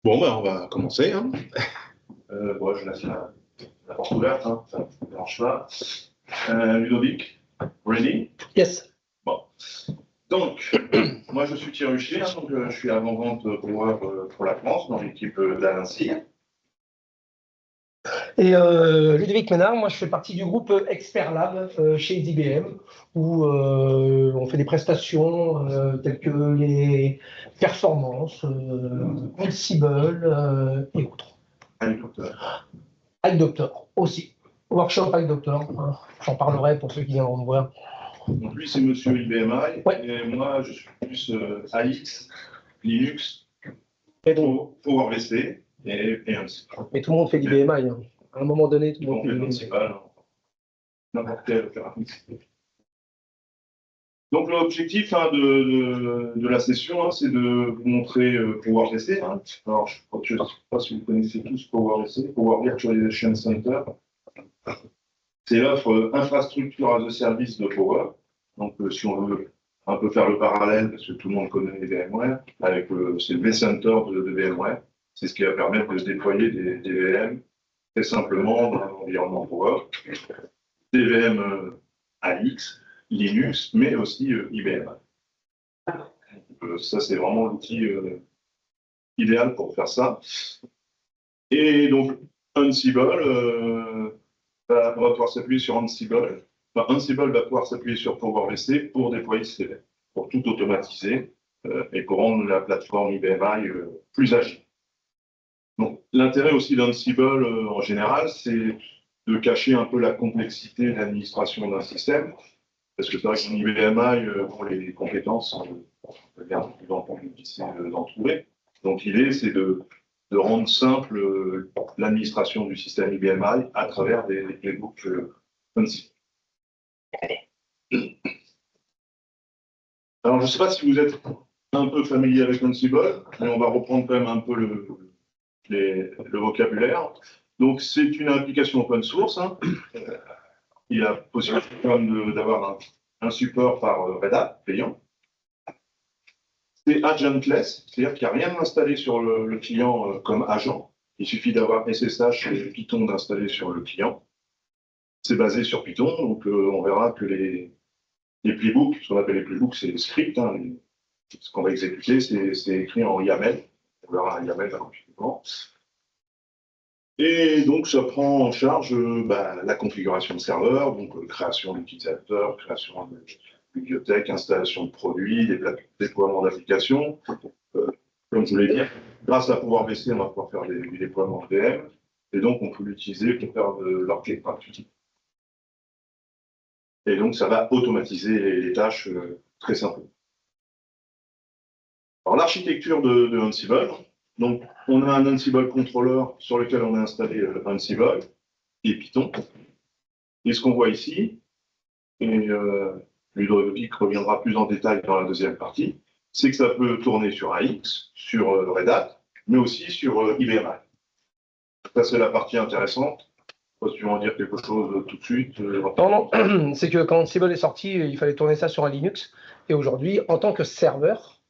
Bon, ben, on va commencer, hein. Bon, je laisse la porte ouverte, hein, ça ne dérange pas. Ludovic, ready? Yes. Bon. Donc, moi je suis Thierry Huchet, hein, donc, je suis avant-vente Power pour la France dans l'équipe d'Alain Cyr. Et Ludovic Ménard, moi je fais partie du groupe Expert Lab chez IBM, où on fait des prestations telles que les performances, Ansible et autres. Hélicoptère. iDoctor aussi. Workshop iDoctor, hein. J'en parlerai pour ceux qui viendront me voir. Donc lui c'est monsieur IBMI, Ouais. et moi je suis plus AX, Linux, Et donc, PowerVC et ainsi. mais tout le monde fait l'IBMI. Hein. À un moment donné, tout le monde fait l'IBMI. Principal, n'importe quel opératrice. Donc l'objectif de la session, hein, c'est de vous montrer PowerVC. Hein. Alors je ne sais pas si vous connaissez tous PowerVC, Power Virtualization Center. C'est l'offre infrastructure as a service de Power. Donc si on veut un peu faire le parallèle, parce que tout le monde connaît les VMware, avec c'est le vCenter de VMware. C'est ce qui va permettre de déployer des VM très simplement dans l'environnement Power. Des VM AX, Linux, mais aussi IBM. Ça, c'est vraiment l'outil idéal pour faire ça. Et donc, Ansible va pouvoir s'appuyer sur Ansible. Enfin, Ansible va pouvoir s'appuyer sur PowerVC pour déployer ces VM, pour tout automatiser et pour rendre la plateforme IBMI plus agile. Donc, l'intérêt aussi d'Ansible en général, c'est de cacher un peu la complexité de l'administration d'un système. Parce que c'est vrai qu'en IBMI, pour les compétences, il y a un peu difficile d'en trouver. Donc l'idée, c'est de rendre simple l'administration du système IBMI à travers des playbooks Ansible. Alors, je ne sais pas si vous êtes un peu familier avec Ansible, mais on va reprendre quand même un peu le vocabulaire. Donc, c'est une application open source. Hein. Il y a possibilité d'avoir un support par Red Hat payant. C'est agentless, c'est-à-dire qu'il n'y a rien installé sur le client comme agent. Il suffit d'avoir SSH et Python d'installer sur le client. C'est basé sur Python, donc on verra que les playbooks, ce qu'on appelle les playbooks, c'est les scripts. Hein, ce qu'on va exécuter, c'est écrit en YAML. On verra un YAML rapidement. Et donc, ça prend en charge la configuration de serveur, donc création d'utilisateurs, création de bibliothèque, installation de produits, déploiement d'applications. Comme je voulais dire, grâce à PowerVC, on va pouvoir faire des déploiements VM, et donc on peut l'utiliser pour faire de l'orchestration. Et donc, ça va automatiser les tâches très simplement. Alors, l'architecture de Ansible, donc on a un Ansible controller sur lequel on a installé Ansible et Python. Et ce qu'on voit ici, et Ludovic reviendra plus en détail dans la deuxième partie, c'est que ça peut tourner sur AX, sur Red Hat, mais aussi sur IBM. Ça, c'est la partie intéressante. Je ne sais pas si tu veux en dire quelque chose tout de suite. Non, c'est que quand Ansible est sorti, il fallait tourner ça sur un Linux. Et aujourd'hui, en tant que serveur,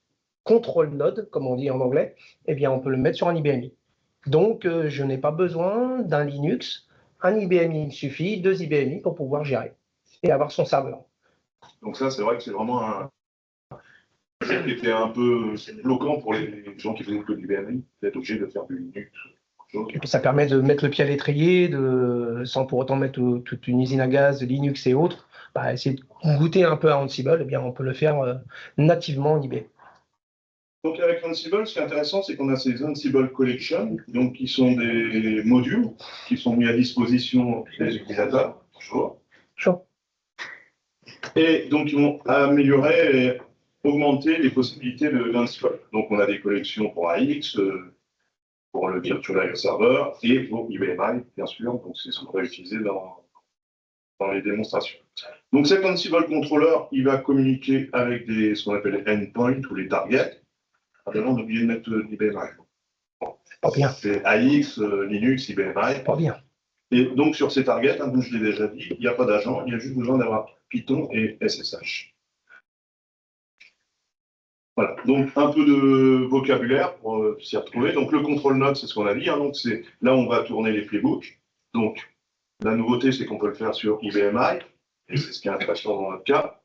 control node, comme on dit en anglais, eh bien, on peut le mettre sur un IBMI. Donc, je n'ai pas besoin d'un Linux. Un IBMI, il suffit, 2 IBMI pour pouvoir gérer et avoir son serveur. Donc ça, c'est vrai que c'est vraiment un qui était un peu bloquant pour les gens qui faisaient que du IBMI, d'être obligé de faire du Linux. Et puis, ça permet de mettre le pied à l'étrier, sans pour autant mettre toute une usine à gaz, Linux et autres. Essayer de goûter un peu à Ansible, eh bien, on peut le faire nativement en IBM. Donc avec Ansible, ce qui est intéressant, c'est qu'on a ces Ansible Collection, donc qui sont des modules qui sont mis à disposition des utilisateurs. Bonjour. Sure. Et donc ils vont améliorer et augmenter les possibilités de l'Ansible. Donc on a des collections pour AX, pour le Virtual Server et pour IBMI, bien sûr. Donc c'est ce qu'on va utiliser dans les démonstrations. Donc cet Ansible Controller, il va communiquer avec ce qu'on appelle les endpoints ou les targets. Avant d'oublier de mettre l'IBMI. Pas bien. C'est AX, Linux, IBMI. Pas bien. Et donc sur ces targets, comme je l'ai déjà dit, il n'y a pas d'agent, il y a juste besoin d'avoir Python et SSH. Voilà, donc un peu de vocabulaire pour s'y retrouver. Donc le control node, c'est ce qu'on a dit, hein, donc c'est là où on va tourner les playbooks. Donc la nouveauté, c'est qu'on peut le faire sur IBMI, et c'est ce qui est intéressant dans notre cas.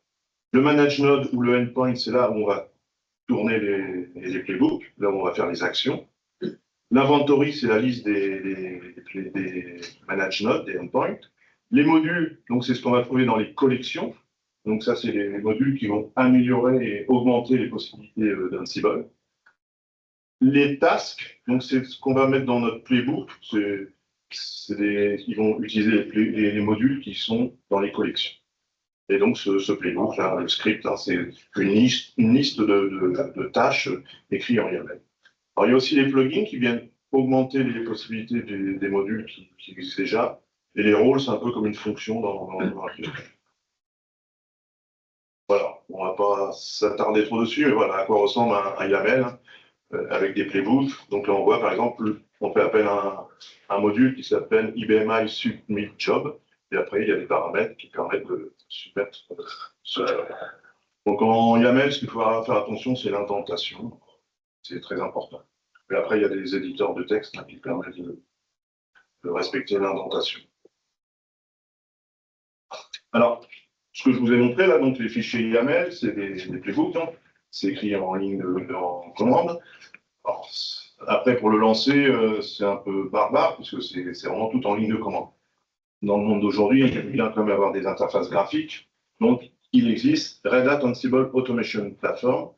Le manage node ou le endpoint, c'est là où on va tourner les playbooks, là où on va faire les actions. L'inventory, c'est la liste des manage nodes, des endpoints. Les modules, donc c'est ce qu'on va trouver dans les collections. Donc ça, c'est les modules qui vont améliorer et augmenter les possibilités d'Ansible. Les tasks, donc c'est ce qu'on va mettre dans notre playbook. Ils vont utiliser les modules qui sont dans les collections. Et donc ce playbook, là, le script, hein, c'est une liste de tâches écrites en YAML. Alors il y a aussi les plugins qui viennent augmenter les possibilités des modules qui existent déjà. Et les rôles, c'est un peu comme une fonction dans l'application. Voilà, on ne va pas s'attarder trop dessus, mais voilà à quoi ressemble un YAML avec des playbooks. Donc là, on voit par exemple, on fait appel à un module qui s'appelle IBMI Submit Job, et après, il y a des paramètres qui permettent de soumettre cela. Donc en YAML, ce qu'il faut faire attention, c'est l'indentation. C'est très important. Et après, il y a des éditeurs de texte qui permettent de respecter l'indentation. Alors, ce que je vous ai montré là, donc les fichiers YAML, c'est des playbooks, hein. C'est écrit en ligne en commande. Alors, après, pour le lancer, c'est un peu barbare, puisque c'est vraiment tout en ligne de commande. Dans le monde d'aujourd'hui, il aime bien quand même avoir des interfaces graphiques. Donc, il existe Red Hat Ansible Automation Platform,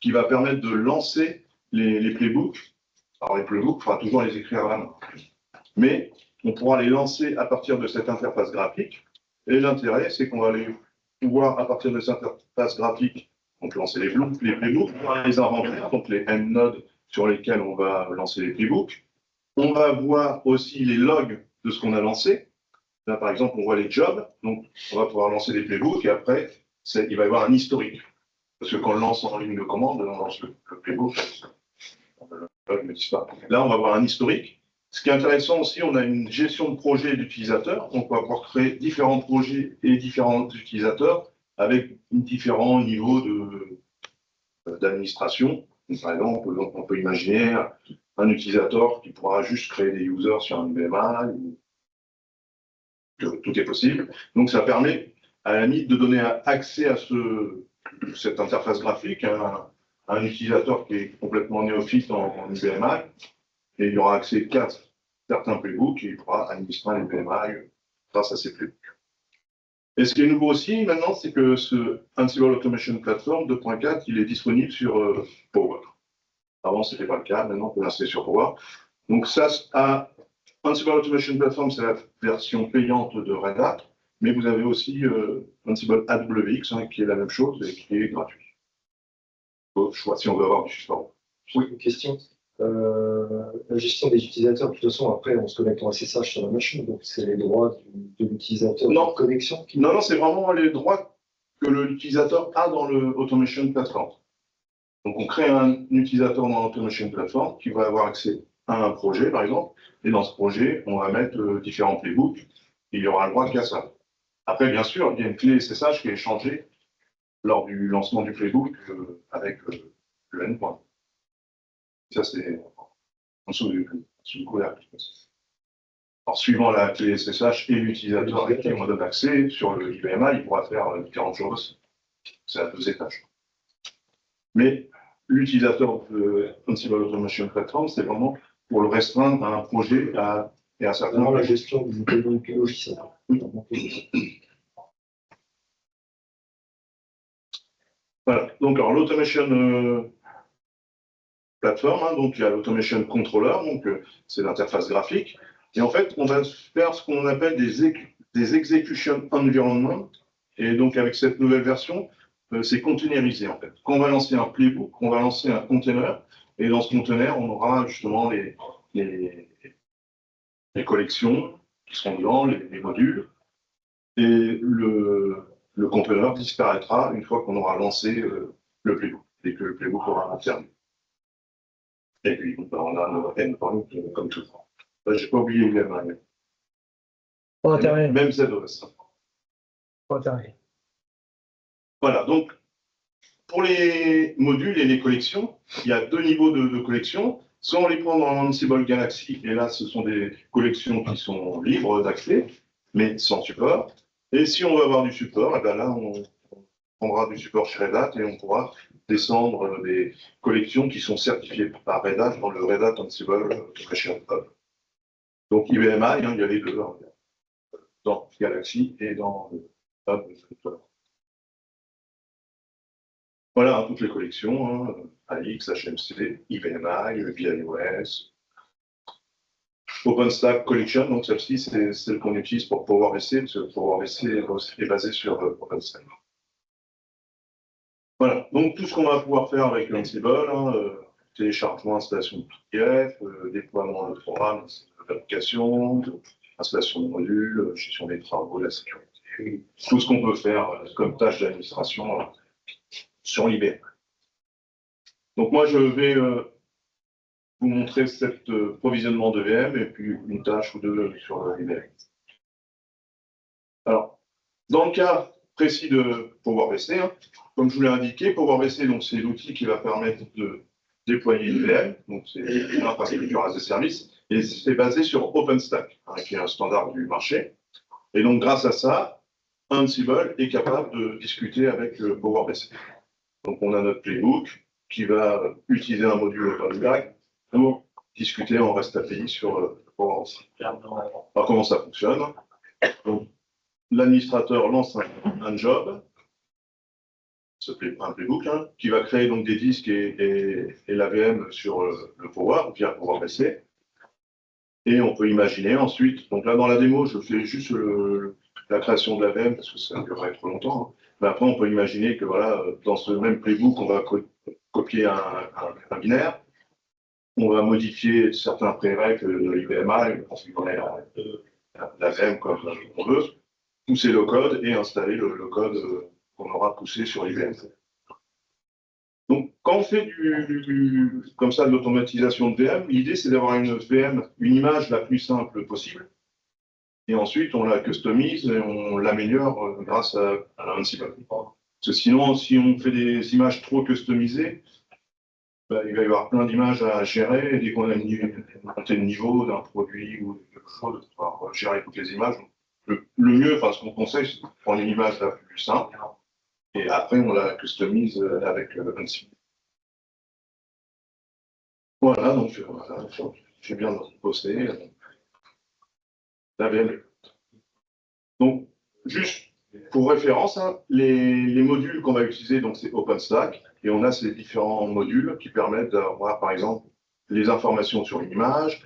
qui va permettre de lancer les playbooks. Alors, les playbooks, il faudra toujours les écrire à la main. Mais on pourra les lancer à partir de cette interface graphique. Et l'intérêt, c'est qu'on va pouvoir, à partir de cette interface graphique, donc lancer les playbooks, les inventaires, donc les end-nodes sur lesquels on va lancer les playbooks. On va voir aussi les logs de ce qu'on a lancé. Là, par exemple, on voit les jobs, donc on va pouvoir lancer des playbooks et après, il va y avoir un historique. Parce que quand on lance en ligne de commande, on lance le playbook, le log ne disparaît pas. Là, on va avoir un historique. Ce qui est intéressant aussi, on a une gestion de projet d'utilisateurs. On va pouvoir créer différents projets et différents utilisateurs avec différents niveaux d'administration. Par exemple, on peut imaginer un utilisateur qui pourra juste créer des users sur un IBMI. Tout est possible. Donc, ça permet, à la limite, de donner accès à cette interface graphique à un utilisateur qui est complètement néophyte en IBMI, et il y aura accès qu'à certains playbooks et il pourra administrer un IBMI grâce à ces playbooks. Et ce qui est nouveau aussi maintenant, c'est que ce Ansible Automation Platform 2.4, il est disponible sur Power. Avant, ce n'était pas le cas, maintenant on peut l'installer sur Power. Donc ça, Ansible Automation Platform, c'est la version payante de Red Hat, mais vous avez aussi Ansible AWX, hein, qui est la même chose et qui est gratuit. Au choix, si on veut avoir du support. Oui, une question. La gestion des utilisateurs, de toute façon, après, on se connecte en SSH sur la machine, donc c'est les droits de l'utilisateur de connexion qui... Non, c'est vraiment les droits que l'utilisateur a dans le Automation Platform. Donc, on crée un utilisateur dans l'Automation Platform qui va avoir accès à un projet, par exemple, et dans ce projet, on va mettre différents playbooks, et il y aura le droit qu'à ça. Après, bien sûr, il y a une clé SSH qui est échangée lors du lancement du playbook avec le endpoint. Ça, c'est en dessous du couvercle. Alors, suivant la clé SSH et l'utilisateur à qui on donne accès, sur le IBMI, il pourra faire différentes choses. C'est à 2 étages. Mais l'utilisateur de Ansible Automation Platform, c'est vraiment pour le restreindre à un projet et à certains... Vraiment la gestion du logiciel. Oui. Voilà. Donc, alors, l'Automation Platform, hein, donc il y a l'Automation Controller, donc c'est l'interface graphique. Et en fait, on va faire ce qu'on appelle des execution environment. Et donc, avec cette nouvelle version, c'est containerisé, en fait. Quand on va lancer un playbook, on va lancer un container. Et dans ce container, on aura justement les collections qui seront dedans, les modules. Et le container disparaîtra une fois qu'on aura lancé le playbook, et que le playbook aura terminé. Et puis, on a nos endpoints comme tout. Je n'ai pas oublié également. Pas intérêt. Même ZOS. Pas intérêt. Voilà, donc, pour les modules et les collections, il y a deux niveaux de collection. Soit on les prend dans Ansible Galaxy, et là, ce sont des collections qui sont libres d'accès, mais sans support. Et si on veut avoir du support, et bien là, on prendra du support chez Red Hat et on pourra descendre des collections qui sont certifiées par Red Hat dans le Red Hat Ansible Automation Hub. Donc IBMI, hein, il y a les deux, hein, dans Galaxy et dans le Hub. Voilà, hein, toutes les collections, hein, AX, HMC, IBMI, BIOS, OpenStack Collection, donc celle-ci, c'est celle qu'on utilise pour PowerVC, parce que PowerVC est basé sur OpenStack. Voilà, donc tout ce qu'on va pouvoir faire avec l'Ansible, hein, téléchargement, installation de PDF, déploiement de programmes, d'applications, installation de modules, gestion des travaux, la sécurité, tout ce qu'on peut faire comme tâche d'administration sur l'IBM. Donc moi, je vais vous montrer cet provisionnement de VM et puis une tâche ou deux sur l'IBM. Alors, dans le cas précis de PowerVC, hein, comme je vous l'ai indiqué, PowerVC, c'est l'outil qui va permettre de déployer une VM, donc c'est l'infrastructure as a service, et c'est basé sur OpenStack, hein, qui est un standard du marché. Et donc, grâce à ça, Ansible est capable de discuter avec PowerVC. Donc, on a notre playbook qui va utiliser un module OpenStack pour discuter en REST API sur PowerVC. Alors, comment ça fonctionne? L'administrateur lance un job, un playbook, hein, qui va créer donc des disques et la VM sur le Power, via PowerVC. Et on peut imaginer ensuite, donc là dans la démo, je fais juste la création de la VM parce que ça durerait trop longtemps. Hein. Mais après, on peut imaginer que voilà, dans ce même playbook, on va copier un binaire, on va modifier certains prérequis de l'IBMI, configurer la VM comme on veut, pousser le code et installer le code qu'on aura poussé sur l'IBM. Donc, quand on fait comme ça de l'automatisation de VM, l'idée c'est d'avoir une VM, une image la plus simple possible. Et ensuite, on la customise et on l'améliore grâce à Ansible. Parce que sinon, si on fait des images trop customisées, bah, il va y avoir plein d'images à gérer. Et dès qu'on a une montée de niveau d'un produit ou quelque chose, de pouvoir gérer toutes les images. Le mieux, enfin, ce qu'on conseille, c'est de prendre une image la plus simple. Et après, on la customise avec Ansible. Voilà, donc voilà, j'ai bien posté la VM. Donc, juste pour référence, hein, les modules qu'on va utiliser, donc c'est OpenStack, et on a ces différents modules qui permettent d'avoir, par exemple, les informations sur une image,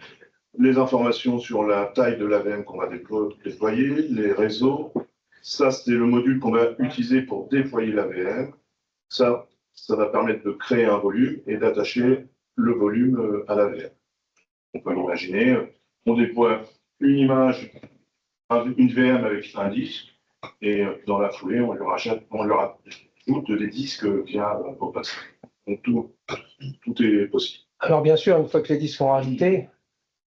les informations sur la taille de la VM qu'on va déployer, les réseaux. Ça, c'est le module qu'on va utiliser pour déployer la VM. Ça va permettre de créer un volume et d'attacher le volume à la VM. On peut l'imaginer, on déploie une image, une VM avec un disque, et dans la foulée, on leur ajoute des disques via OpenStack. Donc tout est possible. Alors bien sûr, une fois que les disques sont rajoutés,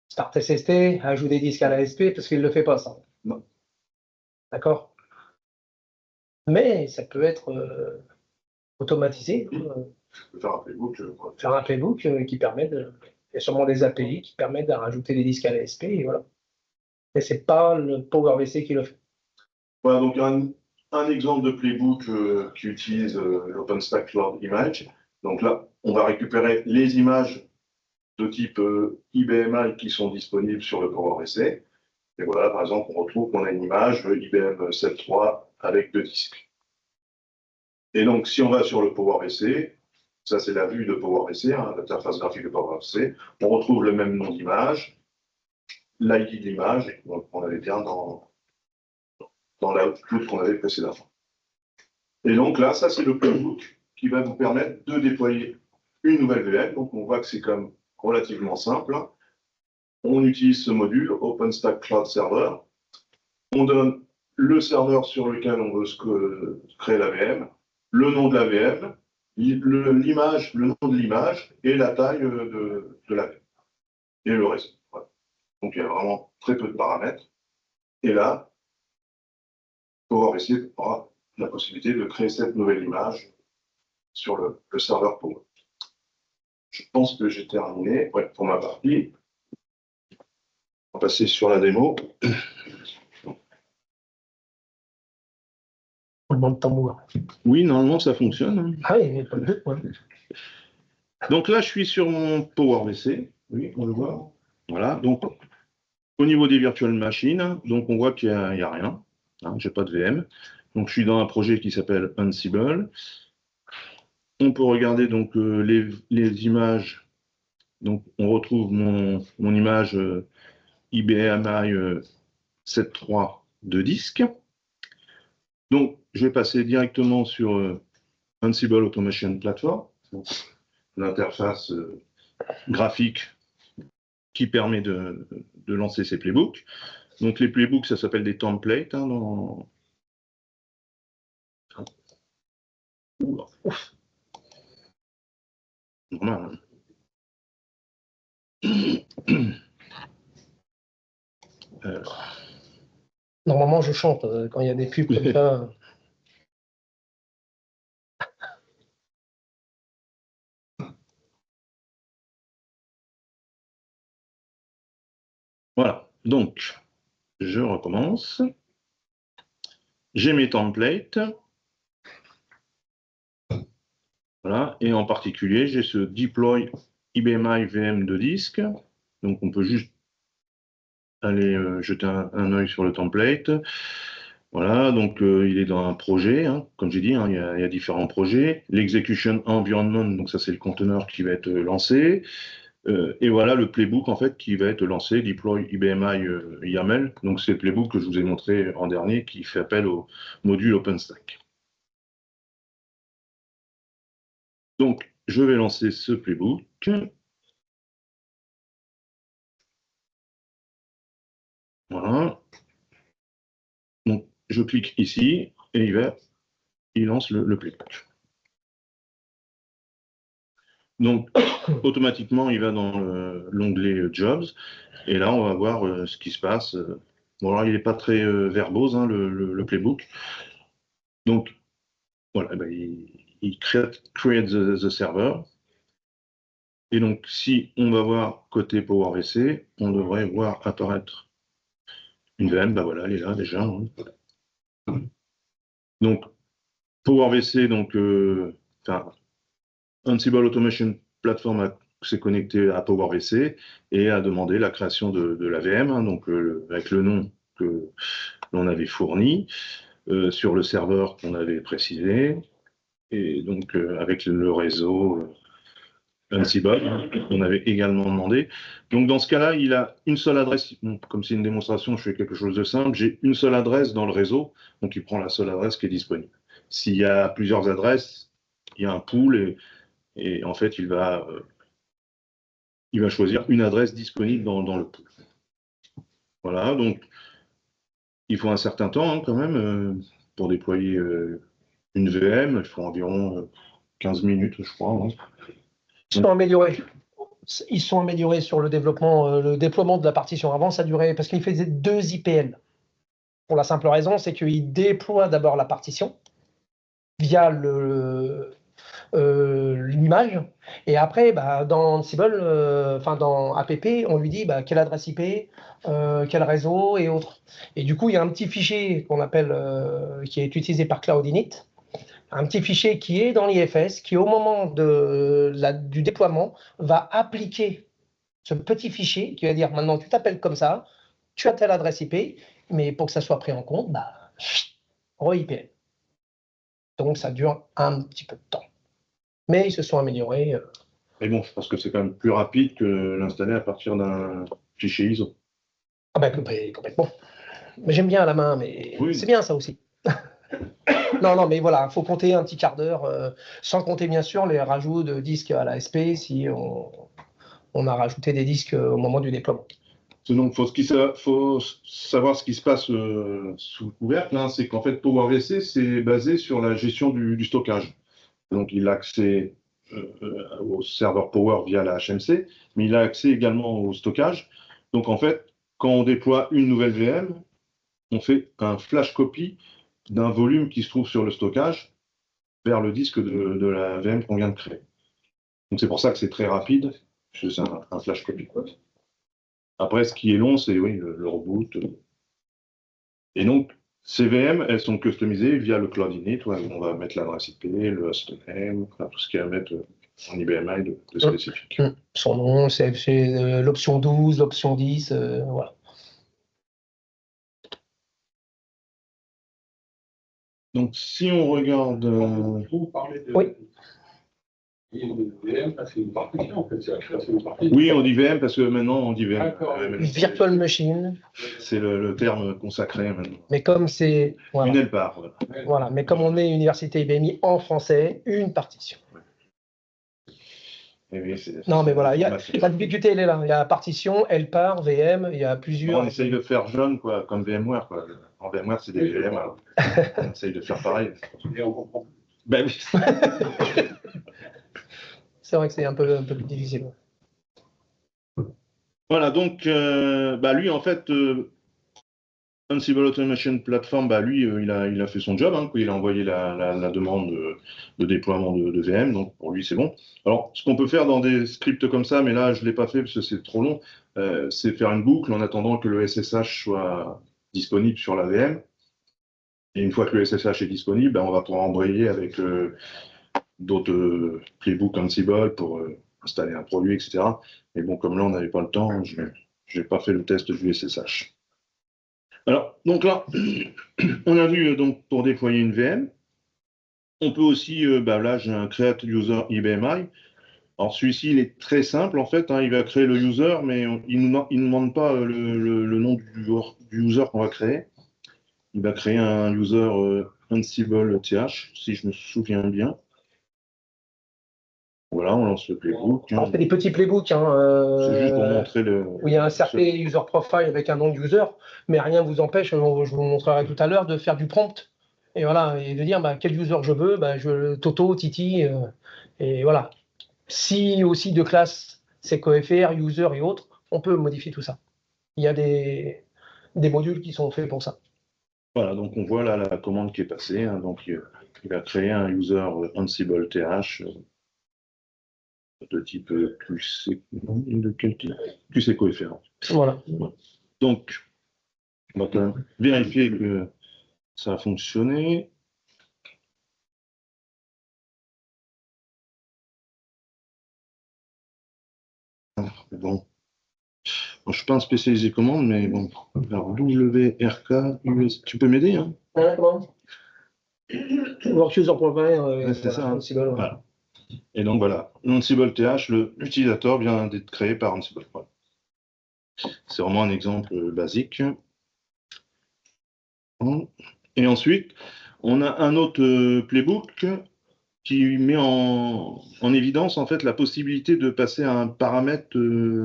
Start SST, ajoute des disques à l'ASP, parce qu'il ne le fait pas, ça. Non. D'accord? Mais ça peut être automatisé. Oui. Faire un playbook. Faire un playbook qui permet de... Il y a sûrement des API qui permettent de rajouter des disques à l'ASP, et voilà. Mais ce n'est pas le PowerVC qui le fait. Voilà, donc un exemple de playbook qui utilise l'OpenStack Cloud Image. Donc là, on va récupérer les images de type IBMI qui sont disponibles sur le PowerVC. Et voilà, par exemple, on retrouve qu'on a une image IBM 7.3 avec 2 disques. Et donc, si on va sur le PowerVC, ça c'est la vue de PowerVC, hein, l'interface graphique de PowerVC, on retrouve le même nom d'image, l'ID de l'image, on avait bien dans l'output qu'on avait précédemment. Et donc là, ça c'est le playbook qui va vous permettre de déployer une nouvelle VM. Donc on voit que c'est comme relativement simple. On utilise ce module OpenStack Cloud Server. On donne le serveur sur lequel on veut créer la VM, le nom de la VM, l'image, le nom de l'image et la taille de la VM. Et le reste. Voilà. Donc il y a vraiment très peu de paramètres. Et là, PowerVC aura la possibilité de créer cette nouvelle image sur le serveur Power. Je pense que j'ai terminé pour ma partie. On va passer sur la démo. On demande tambour. Oui, normalement, ça fonctionne. Ah oui, mais pas le ouais. Donc là, je suis sur mon PowerVC. Oui, on le voit. Voilà. Donc, au niveau des virtual machines, donc on voit qu'il n'y a rien. Hein, je n'ai pas de VM. Donc, je suis dans un projet qui s'appelle Ansible. On peut regarder donc les images. Donc, on retrouve mon image IBMI 7.3 de disque. Donc, je vais passer directement sur Ansible Automation Platform, l'interface graphique qui permet de lancer ces playbooks. Donc, les playbooks, ça s'appelle des templates. Hein, Ouf. Normal. Normalement, je chante quand il y a des pubs comme ça. Voilà, donc, je recommence. J'ai mes templates. Voilà, et en particulier, j'ai ce deploy IBMI VM de disque. Donc, on peut juste aller jeter un œil sur le template. Voilà, donc il est dans un projet, hein, comme j'ai dit, hein, il y a différents projets. L'execution environment, donc ça c'est le conteneur qui va être lancé. Et voilà le playbook en fait qui va être lancé, deploy IBMI YAML. Donc c'est le playbook que je vous ai montré en dernier qui fait appel au module OpenStack. Donc je vais lancer ce playbook. Voilà. Donc je clique ici et il lance le playbook. Donc, automatiquement, il va dans l'onglet Jobs. Et là, on va voir ce qui se passe. Bon, alors, il n'est pas très verbose, hein, le playbook. Donc, voilà, ben, il create the server. Et donc, si on va voir côté PowerVC, on devrait voir apparaître une VM. Ben voilà, elle est là déjà. Hein. Donc, PowerVC, donc, Ansible Automation Platform s'est connecté à PowerVC et a demandé la création de la VM, hein, donc avec le nom que l'on avait fourni sur le serveur qu'on avait précisé, et donc avec le réseau Ansible, hein, qu'on avait également demandé. Donc dans ce cas-là, il a une seule adresse. Bon, comme c'est une démonstration, je fais quelque chose de simple. J'ai une seule adresse dans le réseau, donc il prend la seule adresse qui est disponible. S'il y a plusieurs adresses, il y a un pool et en fait, il va choisir une adresse disponible dans le pool. Voilà, donc il faut un certain temps hein, quand même pour déployer une VM. Il faut environ 15 minutes, je crois. Hein. Ils sont améliorés. Ils sont améliorés sur le développement, le déploiement de la partition. Avant, ça durait parce qu'il faisait 2 IPL. Pour la simple raison, c'est qu'il déploie d'abord la partition via l'image, et après, bah, dans Ansible, dans APP, on lui dit bah, quelle adresse IP, quel réseau et autres. Et du coup, il y a un petit fichier qu'on appelle, qui est utilisé par Cloud Init, un petit fichier qui est dans l'IFS, qui au moment du déploiement va appliquer ce petit fichier qui va dire maintenant tu t'appelles comme ça, tu as telle adresse IP, mais pour que ça soit pris en compte, bah, re-IPL. Donc ça dure un petit peu de temps. Mais ils se sont améliorés. Mais bon, je pense que c'est quand même plus rapide que l'installer à partir d'un fichier ISO. Ah ben complètement. Mais j'aime bien à la main, mais oui. C'est bien ça aussi. Non, mais voilà, il faut compter un petit quart d'heure, sans compter bien sûr les rajouts de disques à l'ASP si on a rajouté des disques au moment du déploiement. Donc, faut savoir ce qui se passe sous le couvercle, hein, c'est qu'en fait, PowerVC, c'est basé sur la gestion du stockage. Donc, il a accès au serveur Power via la HMC, mais il a accès également au stockage. Donc, en fait, quand on déploie une nouvelle VM, on fait un flash copy d'un volume qui se trouve sur le stockage vers le disque de la VM qu'on vient de créer. Donc c'est pour ça que c'est très rapide, parce que c'est un flash copy. Après, ce qui est long, c'est oui, le reboot. Et donc, ces VM, elles sont customisées via le Cloud Init. On va mettre l'adresse IP, le hostname, tout ce qu'il y a à mettre en IBMI de spécifique. Son nom, c'est l'option 12, l'option 10, voilà. Donc, si on regarde... Vous parlez de... Oui. VM, c'est une partition, en fait, c'est la création d'une partition. Oui, on dit VM parce que maintenant, on dit VM. Virtual machine. C'est le terme consacré maintenant. Mais comme c'est... Voilà. Une LPAR. Voilà, mais comme on est université IBMI en français, une partition. Oui, non, mais voilà, la difficulté, elle est là. Il y a partition, LPAR, VM, il y a plusieurs... On essaye de faire jaune, quoi, comme VMware. Quoi. En VMware, c'est des VM. On essaye de faire pareil. Et on comprend. Ben oui. C'est vrai que c'est un peu plus difficile. Voilà, donc, lui, en fait, Ansible Automation Platform, lui, il a fait son job, hein, il a envoyé la demande de déploiement de VM, donc pour lui, c'est bon. Alors, ce qu'on peut faire dans des scripts comme ça, mais là, je ne l'ai pas fait parce que c'est trop long, c'est faire une boucle en attendant que le SSH soit disponible sur la VM. Et une fois que le SSH est disponible, on va pouvoir embrayer avec d'autres playbooks Ansible pour installer un produit, etc. Mais bon, comme là, on n'avait pas le temps, je n'ai pas fait le test du SSH. Alors, donc là, on a vu donc pour déployer une VM. On peut aussi, là, j'ai un create user IBMI. Alors, celui-ci, il est très simple, en fait. Hein, il va créer le user, mais il ne nous demande pas le nom du user qu'on va créer. Il va créer un user Ansible TH, si je me souviens bien. Voilà, on lance le playbook. On fait des petits playbooks. C'est juste pour montrer le... Où il y a un CRP user profile avec un nom de user, mais rien ne vous empêche, je vous montrerai tout à l'heure, de faire du prompt. Et voilà, et de dire quel user je veux, je veux Toto, Titi, et voilà. Si aussi de classe CQFR, user et autres, on peut modifier tout ça. Il y a des modules qui sont faits pour ça. Voilà, donc on voit là la commande qui est passée. Hein, donc il va créer un user Ansible TH de type QC, de quel type QC coefficient. Voilà. Donc, on va quand même vérifier que ça a fonctionné. Bon, je ne suis pas un spécialisé commande, mais bon. Alors, WRK, US, tu peux m'aider, hein? Comment Work user profile, c'est ça. Ansible, voilà. Et donc voilà, l'Ansible TH, l'utilisateur vient d'être créé par Ansible. Voilà. C'est vraiment un exemple basique. Et ensuite, on a un autre playbook qui met en évidence en fait la possibilité de passer un paramètre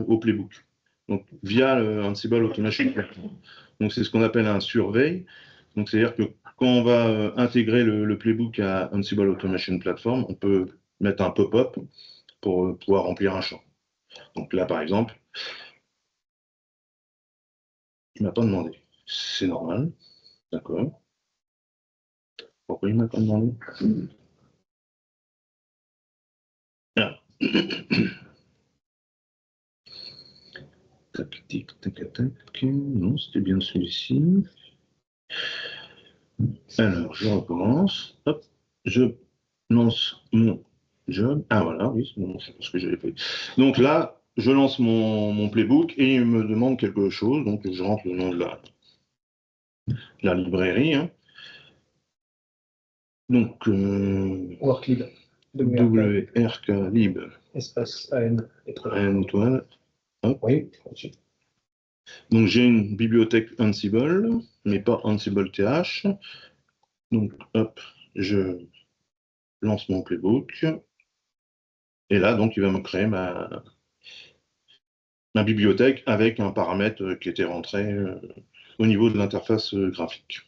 au playbook, donc via le Ansible Automation Platform. Donc c'est ce qu'on appelle un survey. Donc c'est-à-dire que quand on va intégrer le playbook à Ansible Automation Platform, on peut mettre un pop-up pour pouvoir remplir un champ. Donc là, par exemple, il ne m'a pas demandé. C'est normal. D'accord. Pourquoi il ne m'a pas demandé? Ah. Tac, tic, tac, tac. Non, c'était bien celui-ci. Alors, je recommence. Hop, je lance mon job. Ah voilà, oui, c'est ce que j'avais fait. Donc là, je lance mon playbook et il me demande quelque chose. Donc je rentre le nom de la librairie. Hein. Donc, Worklib. WRK lib. Espace AN. AN étoile. Hop. Oui. Donc j'ai une bibliothèque Ansible, mais pas Ansible TH. Donc hop, je lance mon playbook. Et là, donc, il va me créer ma bibliothèque avec un paramètre qui était rentré au niveau de l'interface graphique.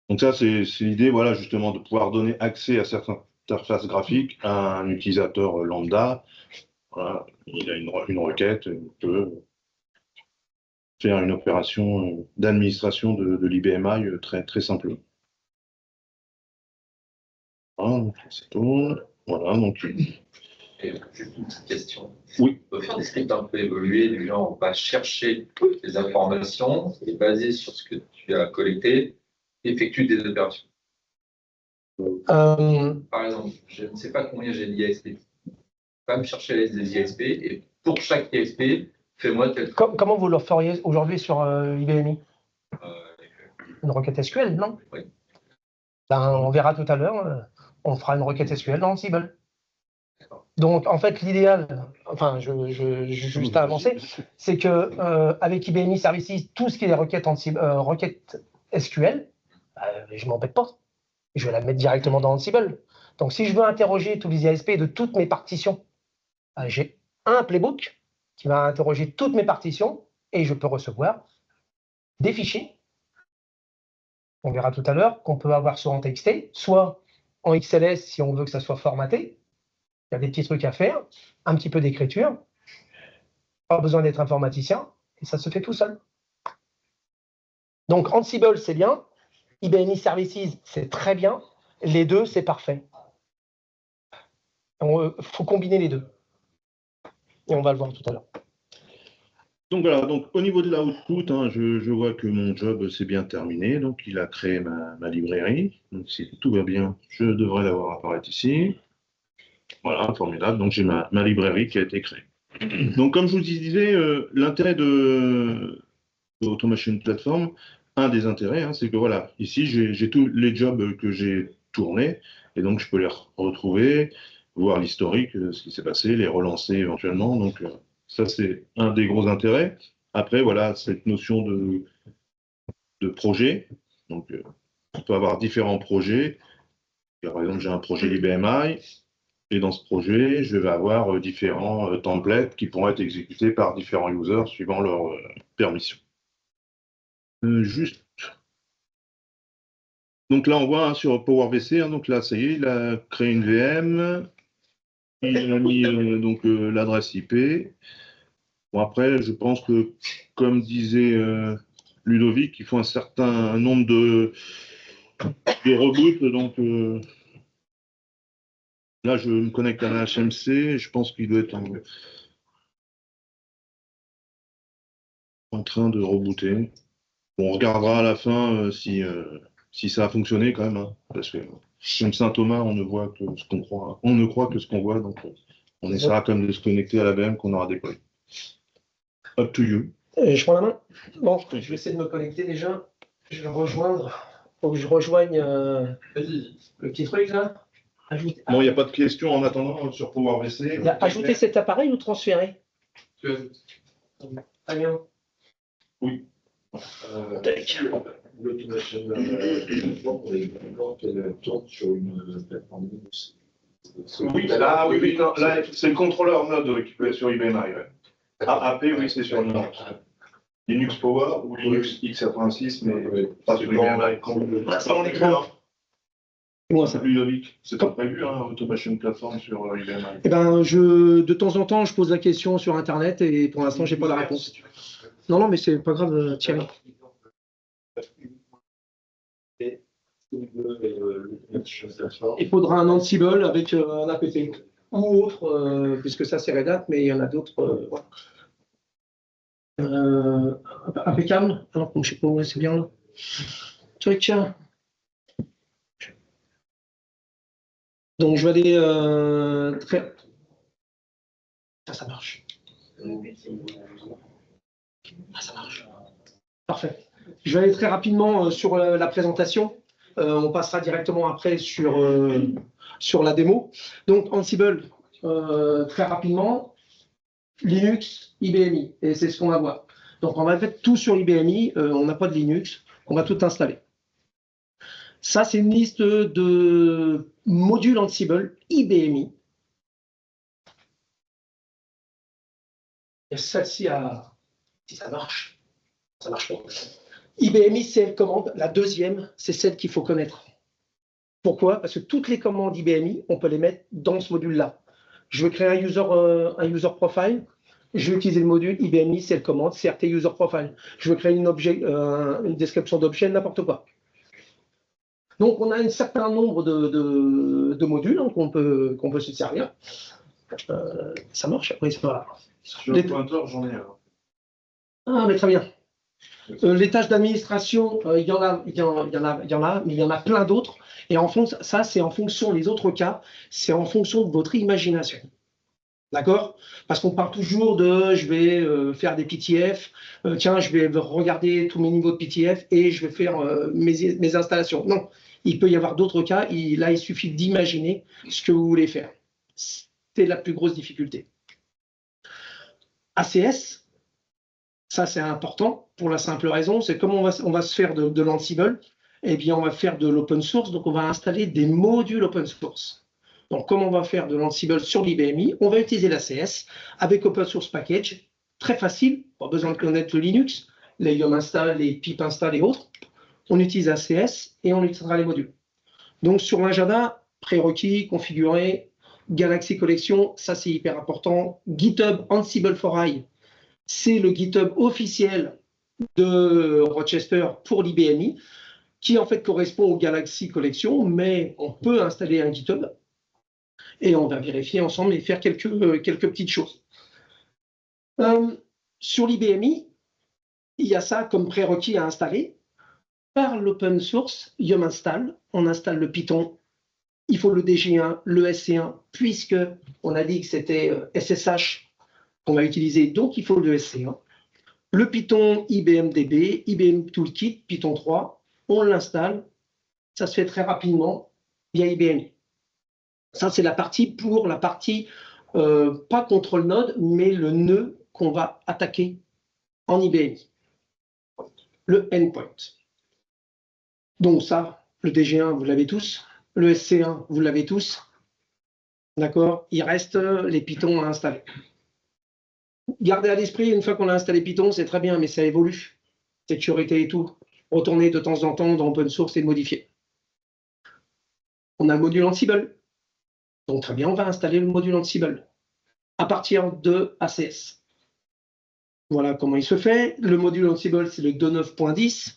Donc ça, c'est l'idée, voilà, justement, de pouvoir donner accès à cette interface graphique à un utilisateur lambda. Voilà, il a une requête, il peut faire une opération d'administration de l'IBMI très, très simplement. Voilà, donc c'est tout. Voilà, donc. Et juste une petite question. Oui. On peut faire des scripts un peu évolués, du genre on va chercher des informations et basé sur ce que tu as collecté, effectue des opérations. Par exemple, je ne sais pas combien j'ai d'ISP. Va me chercher des ISP et pour chaque ISP, fais-moi tel. Comment vous le feriez aujourd'hui sur IBMI? Une requête SQL, non? Oui. Ben, on verra tout à l'heure, on fera une requête SQL dans Ansible. Donc, en fait, l'idéal, enfin, juste à avancer, c'est que avec IBMI Services, tout ce qui est requêtes requêtes SQL, je ne m'embête pas. Je vais la mettre directement dans Ansible. Donc, si je veux interroger tous les ISP de toutes mes partitions, j'ai un playbook qui va interroger toutes mes partitions et je peux recevoir des fichiers. On verra tout à l'heure qu'on peut avoir soit en TXT, soit en XLS si on veut que ça soit formaté. Il y a des petits trucs à faire, un petit peu d'écriture, pas besoin d'être informaticien, et ça se fait tout seul. Donc Ansible, c'est bien, IBMI Services, c'est très bien, les deux, c'est parfait. Il faut combiner les deux. Et on va le voir tout à l'heure. Donc voilà, donc au niveau de l'output, hein, je vois que mon job s'est bien terminé, donc il a créé ma librairie. Donc si tout va bien, je devrais l'avoir apparaître ici. Voilà, formidable. Donc j'ai ma librairie qui a été créée. Donc comme je vous disais, l'intérêt de Automation Platform, un des intérêts, hein, c'est que voilà, ici j'ai tous les jobs que j'ai tournés, et donc je peux les retrouver, voir l'historique, ce qui s'est passé, les relancer éventuellement. Donc ça c'est un des gros intérêts. Après voilà, cette notion de projet. Donc on peut avoir différents projets. Par exemple, j'ai un projet IBMI. Et dans ce projet, je vais avoir différents templates qui pourront être exécutés par différents users suivant leurs permissions. Juste. Donc là, on voit hein, sur PowerVC, hein, donc là, ça y est, il a créé une VM. Il a mis donc l'adresse IP. Bon, après, je pense que, comme disait Ludovic, il faut un certain nombre de reboots. Donc là, je me connecte à la HMC. Je pense qu'il doit être en train de rebooter. Bon, on regardera à la fin si ça a fonctionné quand même, hein, parce que comme Saint Thomas, on ne voit que ce qu'on croit, on ne croit que ce qu'on voit, donc on essaiera quand même de se connecter à la VM qu'on aura déployée. Up to you. Je prends la main. Bon, je vais essayer de me connecter déjà. Je vais rejoindre. Faut que je rejoigne le petit truc là. Ajouter. Bon, il n'y a pas de questions en attendant sur PowerVC. Ajouter cet appareil ou transférer? Tu ajoutes. Très bien. Oui. L'automation pour les clients qu'elle tourne sur une plateforme Linux. Oui, là, oui, non, là, c'est le contrôleur Node qui peut être sur IBMI. Ouais. AP, oui, c'est sur Linux. Linux Power ou Linux x86, mais pas sur IBMI. Ça, on écrit là. Moi, ça. Ludovic, c'est pas prévu, hein, Automation Platform sur IBMI. Eh ben, de temps en temps, je pose la question sur Internet et pour l'instant, j'ai pas la réponse. Non, non, mais c'est pas grave, Thierry. Il faudra un Ansible avec un apt ou autre, puisque ça c'est Red Hat, mais il y en a d'autres. Impeccable. Alors, je sais pas où c'est bien là. Truc. Donc je vais aller très. Ça marche. Ah, ça marche. Parfait. Je vais aller très rapidement sur la présentation. On passera directement après sur la démo. Donc, Ansible, très rapidement, Linux, IBMI, et c'est ce qu'on va voir. Donc, on va faire tout sur IBMI, on n'a pas de Linux, on va tout installer. Ça, c'est une liste de modules Ansible IBMI. Et celle-ci, si ça marche pas. IBMI, c'est la commande. La deuxième, c'est celle qu'il faut connaître. Pourquoi? Parce que toutes les commandes IBMI, on peut les mettre dans ce module-là. Je veux créer un user profile. Je vais utiliser le module IBMI, c'est la commande CRT user profile. Je veux créer une description d'objet, n'importe quoi. Donc, on a un certain nombre de modules hein, qu'on peut se servir. Ça marche, après, c'est pas... Sur le pointeur, j'en ai un. Ah, mais très bien. Les tâches d'administration, il y en a, mais il y en a plein d'autres. Et en fond, ça, c'est en fonction, les autres cas, c'est en fonction de votre imagination. D'accord? Parce qu'on parle toujours de je vais faire des PTF, tiens, je vais regarder tous mes niveaux de PTF et je vais faire mes installations. Non, il peut y avoir d'autres cas. Là, il suffit d'imaginer ce que vous voulez faire. C'est la plus grosse difficulté. ACS, ça c'est important pour la simple raison, c'est comme on va se faire de l'Ansible, eh bien on va faire de l'open source, donc on va installer des modules open source. Donc, comme on va faire de l'Ansible sur l'IBMI, on va utiliser l'ACS avec Open Source Package. Très facile, pas besoin de connaître le Linux, les yum install, les pip install et autres. On utilise ACS et on utilisera les modules. Donc, sur un Java, prérequis, configuré, Galaxy Collection, ça c'est hyper important. GitHub Ansible for I, c'est le GitHub officiel de Rochester pour l'IBMI, qui en fait correspond au Galaxy Collection, mais on peut installer un GitHub. Et on va vérifier ensemble et faire quelques petites choses. Sur l'IBMI, il y a ça comme prérequis à installer. Par l'open source yum install, on installe le Python. Il faut le DG1, le SC1, puisque on a dit que c'était SSH qu'on va utiliser, donc il faut le SC1. Le Python IBMDB, IBM Toolkit, Python 3, on l'installe. Ça se fait très rapidement via IBMI. Ça, c'est la partie pour la partie, pas contrôle node, mais le nœud qu'on va attaquer en IBMI, le endpoint. Donc ça, le DG1, vous l'avez tous. Le SC1, vous l'avez tous. D'accord? Il reste les Python à installer. Gardez à l'esprit, une fois qu'on a installé Python, c'est très bien, mais ça évolue. Sécurité et tout. Retournez de temps en temps dans open source et le modifier. On a le module Ansible. Donc très bien, on va installer le module Ansible à partir de ACS. Voilà comment il se fait. Le module Ansible, c'est le 2.9.10.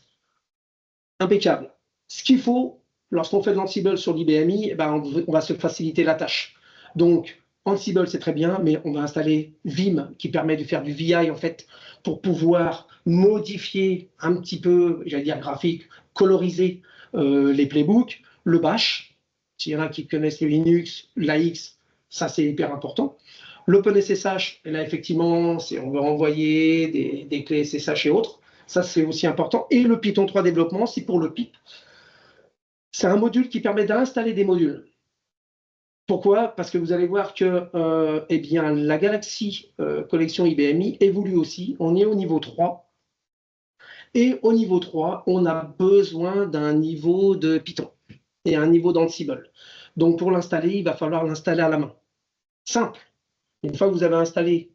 Impeccable. Ce qu'il faut, lorsqu'on fait de l'Ansible sur l'IBMI, on va se faciliter la tâche. Donc, Ansible, c'est très bien, mais on va installer Vim, qui permet de faire du VI, en fait, pour pouvoir modifier un petit peu, j'allais dire graphique, coloriser les playbooks, le Bash. S'il y en a qui connaissent le Linux, l'AX, ça c'est hyper important. L'OpenSSH, là effectivement, on va envoyer des clés SSH et autres. Ça c'est aussi important. Et le Python 3 développement, c'est pour le PIP. C'est un module qui permet d'installer des modules. Pourquoi? Parce que vous allez voir que eh bien, la Galaxy Collection IBMI évolue aussi. On est au niveau 3. Et au niveau 3, on a besoin d'un niveau de Python et un niveau d'Ansible. Donc, pour l'installer, il va falloir l'installer à la main. Simple. Une fois que vous avez installé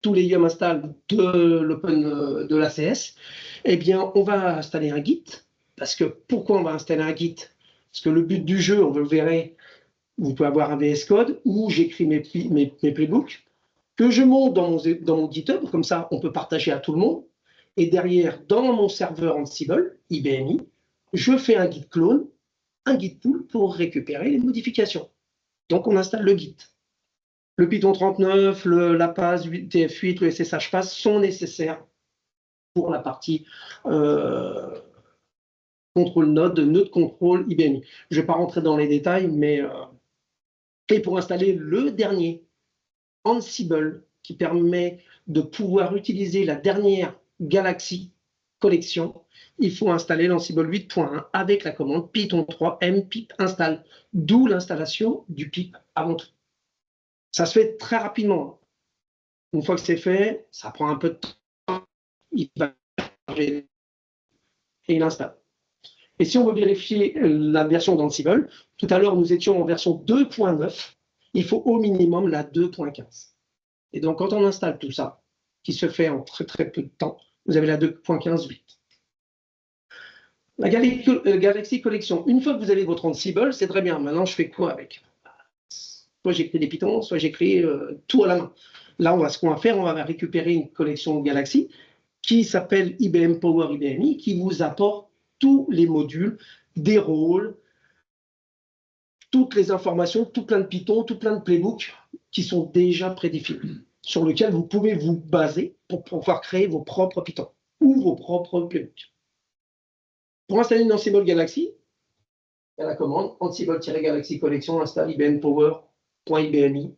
tous les yum install de l'ACS, eh bien, on va installer un Git. Parce que, pourquoi on va installer un Git? Parce que le but du jeu, on le verrait, vous pouvez avoir un VS Code où j'écris mes playbooks, que je monte dans mon GitHub, comme ça, on peut partager à tout le monde. Et derrière, dans mon serveur Ansible, IBMI, je fais un Git clone, un Git pull pour récupérer les modifications. Donc, on installe le Git. Le Python 39, la PAS, TF8, le SSH PAS sont nécessaires pour la partie contrôle node, nœud de contrôle IBMI. Je ne vais pas rentrer dans les détails, mais et pour installer le dernier, Ansible, qui permet de pouvoir utiliser la dernière Galaxy Collection, il faut installer l'Ansible 8.1 avec la commande Python 3 mpip install, d'où l'installation du pip avant tout. Ça se fait très rapidement. Une fois que c'est fait, ça prend un peu de temps, il va et il installe. Et si on veut vérifier la version d'Ansible, tout à l'heure nous étions en version 2.9, il faut au minimum la 2.15. Et donc quand on installe tout ça, qui se fait en très très peu de temps, vous avez la 2.15.8. La Galaxy Collection, une fois que vous avez votre Ansible, c'est très bien. Maintenant, je fais quoi avec? Soit j'écris des Python, soit j'écris tout à la main. Là, ce qu'on va faire, on va récupérer une collection Galaxy qui s'appelle IBM Power IBMI, qui vous apporte tous les modules, des rôles, toutes les informations, tout plein de Python, tout plein de playbooks qui sont déjà prédéfinis, sur lesquels vous pouvez vous baser pour pouvoir créer vos propres Python ou vos propres playbooks. Pour installer une Ansible Galaxy, il y a la commande Ansible-Galaxy Collection installe ibmpower.ibmi.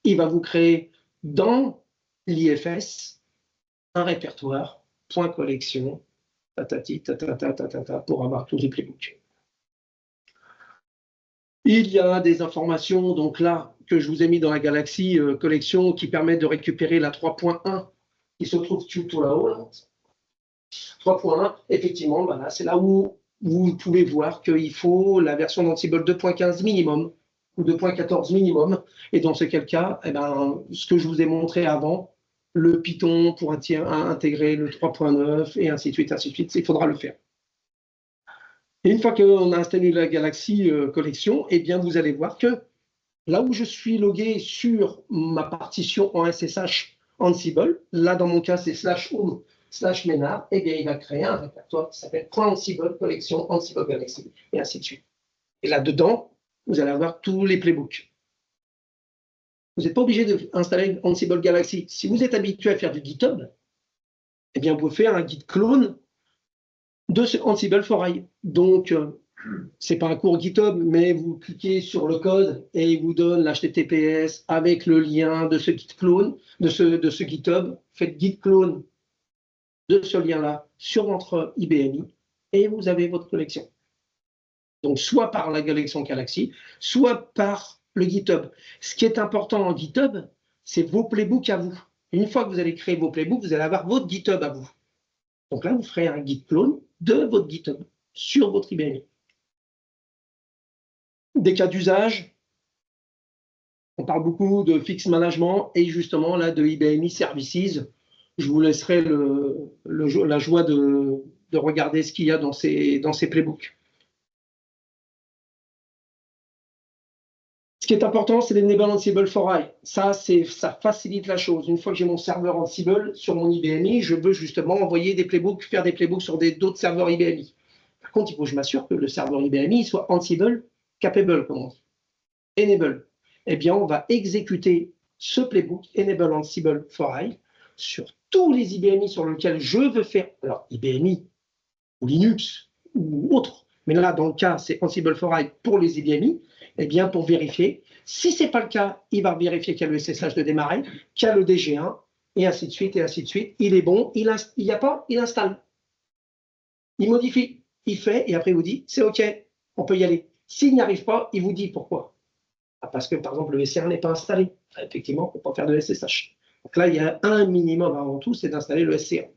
Il va vous créer dans l'IFS un répertoire .collection tatati, tatata, pour avoir tous les playbooks. Il y a des informations, donc là, que je vous ai mis dans la Galaxy Collection qui permettent de récupérer la 3.1 qui se trouve tout là-haut. 3.1, effectivement, voilà, c'est là où vous pouvez voir qu'il faut la version d'Ansible 2.15 minimum ou 2.14 minimum. Et dans ce cas, eh ben, ce que je vous ai montré avant, le Python pour intégrer le 3.9 et ainsi de suite, il faudra le faire. Et une fois qu'on a installé la Galaxy Collection, eh bien, vous allez voir que là où je suis logué sur ma partition en SSH Ansible, là dans mon cas c'est /home/menard, eh bien il va créer un répertoire qui s'appelle .ansible collection Ansible Galaxy et ainsi de suite. Et là-dedans, vous allez avoir tous les playbooks. Vous n'êtes pas obligé d'installer Ansible Galaxy. Si vous êtes habitué à faire du GitHub, eh bien vous pouvez faire un git clone de ce Ansible for I. Donc, ce n'est pas un cours GitHub, mais vous cliquez sur le code et il vous donne l'HTTPS avec le lien de ce git clone, de ce GitHub. Faites git clone de ce lien-là sur votre IBMI et vous avez votre collection. Donc, soit par la collection Galaxy, soit par le GitHub. Ce qui est important en GitHub, c'est vos playbooks à vous. Une fois que vous allez créer vos playbooks, vous allez avoir votre GitHub à vous. Donc là, vous ferez un git clone de votre GitHub sur votre IBMI. Des cas d'usage, on parle beaucoup de fix management et justement là de IBMI Services. Je vous laisserai la joie de regarder ce qu'il y a dans ces playbooks. Ce qui est important, c'est l'enable Ansible for I. Ça facilite la chose. Une fois que j'ai mon serveur Ansible sur mon IBMI, je veux justement envoyer des playbooks, faire des playbooks sur d'autres serveurs IBMI. Par contre, il faut que je m'assure que le serveur IBMI soit Ansible capable, comme on dit. Enable. Eh bien, on va exécuter ce playbook Enable Ansible for I sur tous les IBMI sur lesquels je veux faire, alors IBMI ou Linux ou autre, mais là, dans le cas, c'est Ansible for I pour les IBMI, eh bien, pour vérifier. Si ce n'est pas le cas, il va vérifier qu'il y a le SSH de démarrer, qu'il y a le DG1, et ainsi de suite, et ainsi de suite. Il est bon, il n'y a pas, il installe. Il modifie, il fait, et après il vous dit, c'est OK, on peut y aller. S'il n'y arrive pas, il vous dit pourquoi. Parce que, par exemple, le SC1 n'est pas installé. Effectivement, on ne peut pas faire de SSH. Donc là, il y a un minimum avant tout, c'est d'installer le SC1.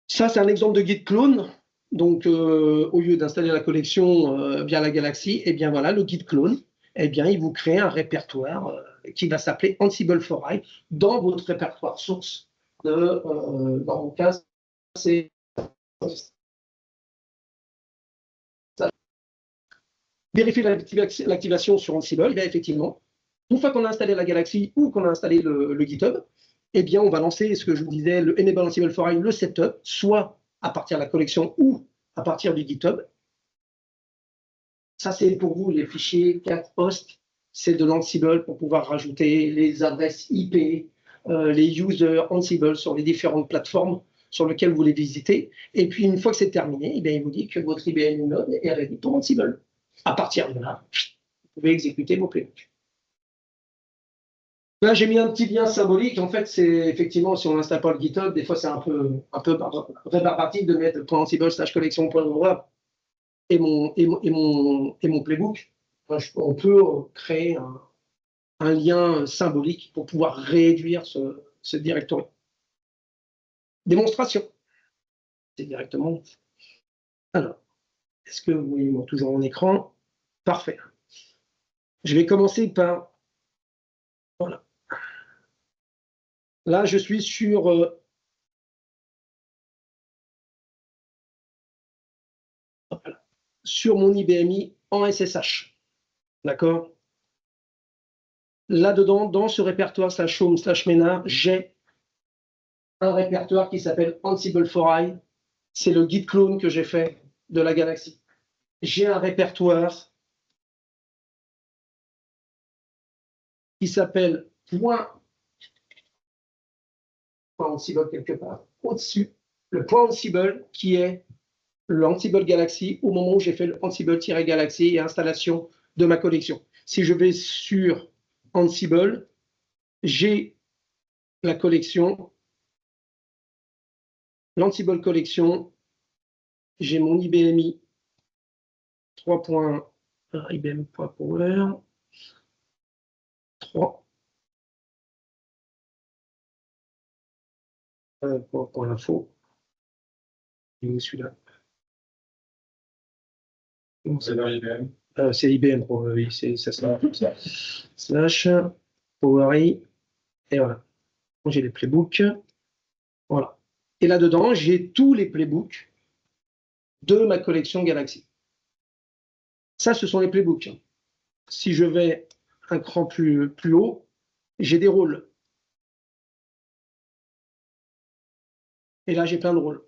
Ça, c'est un exemple de git clone. Donc, au lieu d'installer la collection via la Galaxy, eh bien voilà, le git clone, eh bien, il vous crée un répertoire qui va s'appeler Ansible for I dans votre répertoire source. Dans mon cas, c'est vérifier l'activation sur Ansible. Eh bien, effectivement, une fois qu'on a installé la Galaxy ou qu'on a installé le GitHub, eh bien, on va lancer ce que je vous disais, le Enable Ansible for I, le setup, soit à partir de la collection ou à partir du GitHub. Ça, c'est pour vous les fichiers 4 hosts, c'est de l'Ansible pour pouvoir rajouter les adresses IP, les users Ansible sur les différentes plateformes sur lesquelles vous les visitez. Et puis, une fois que c'est terminé, eh bien, il vous dit que votre IBM node est ready pour Ansible. À partir de là, vous pouvez exécuter vos playbooks. Là, j'ai mis un petit lien symbolique. En fait, c'est effectivement, si on n'installe pas le GitHub, des fois, c'est un peu rébarbatif de mettre .ansible/collection.org et mon playbook. On peut créer un lien symbolique pour pouvoir réduire ce directory. Démonstration. C'est directement. Alors, est-ce que vous voyez toujours mon écran? Parfait. Je vais commencer par. Voilà. Là, je suis sur mon IBMI en SSH. D'accord? Là-dedans, dans ce répertoire /home/menard, j'ai un répertoire qui s'appelle Ansible for I. C'est le git clone que j'ai fait de la Galaxy. j'ai un répertoire qui s'appelle point Ansible quelque part, au-dessus, le point Ansible qui est l'Ansible Galaxy au moment où j'ai fait le Ansible-Galaxy et installation de ma collection. Si je vais sur Ansible, j'ai la collection, l'Ansible collection, j'ai mon IBMI 3. IBM.power 3. Pour l'info, il est celui-là. C'est dans IBM. C'est IBM, oui, c'est ça. Slash, PowerI, et voilà. J'ai les playbooks. Voilà. Et là-dedans, j'ai tous les playbooks de ma collection Galaxy. Ça, ce sont les playbooks. Si je vais un cran plus haut, j'ai des rôles. Et là, j'ai plein de rôles.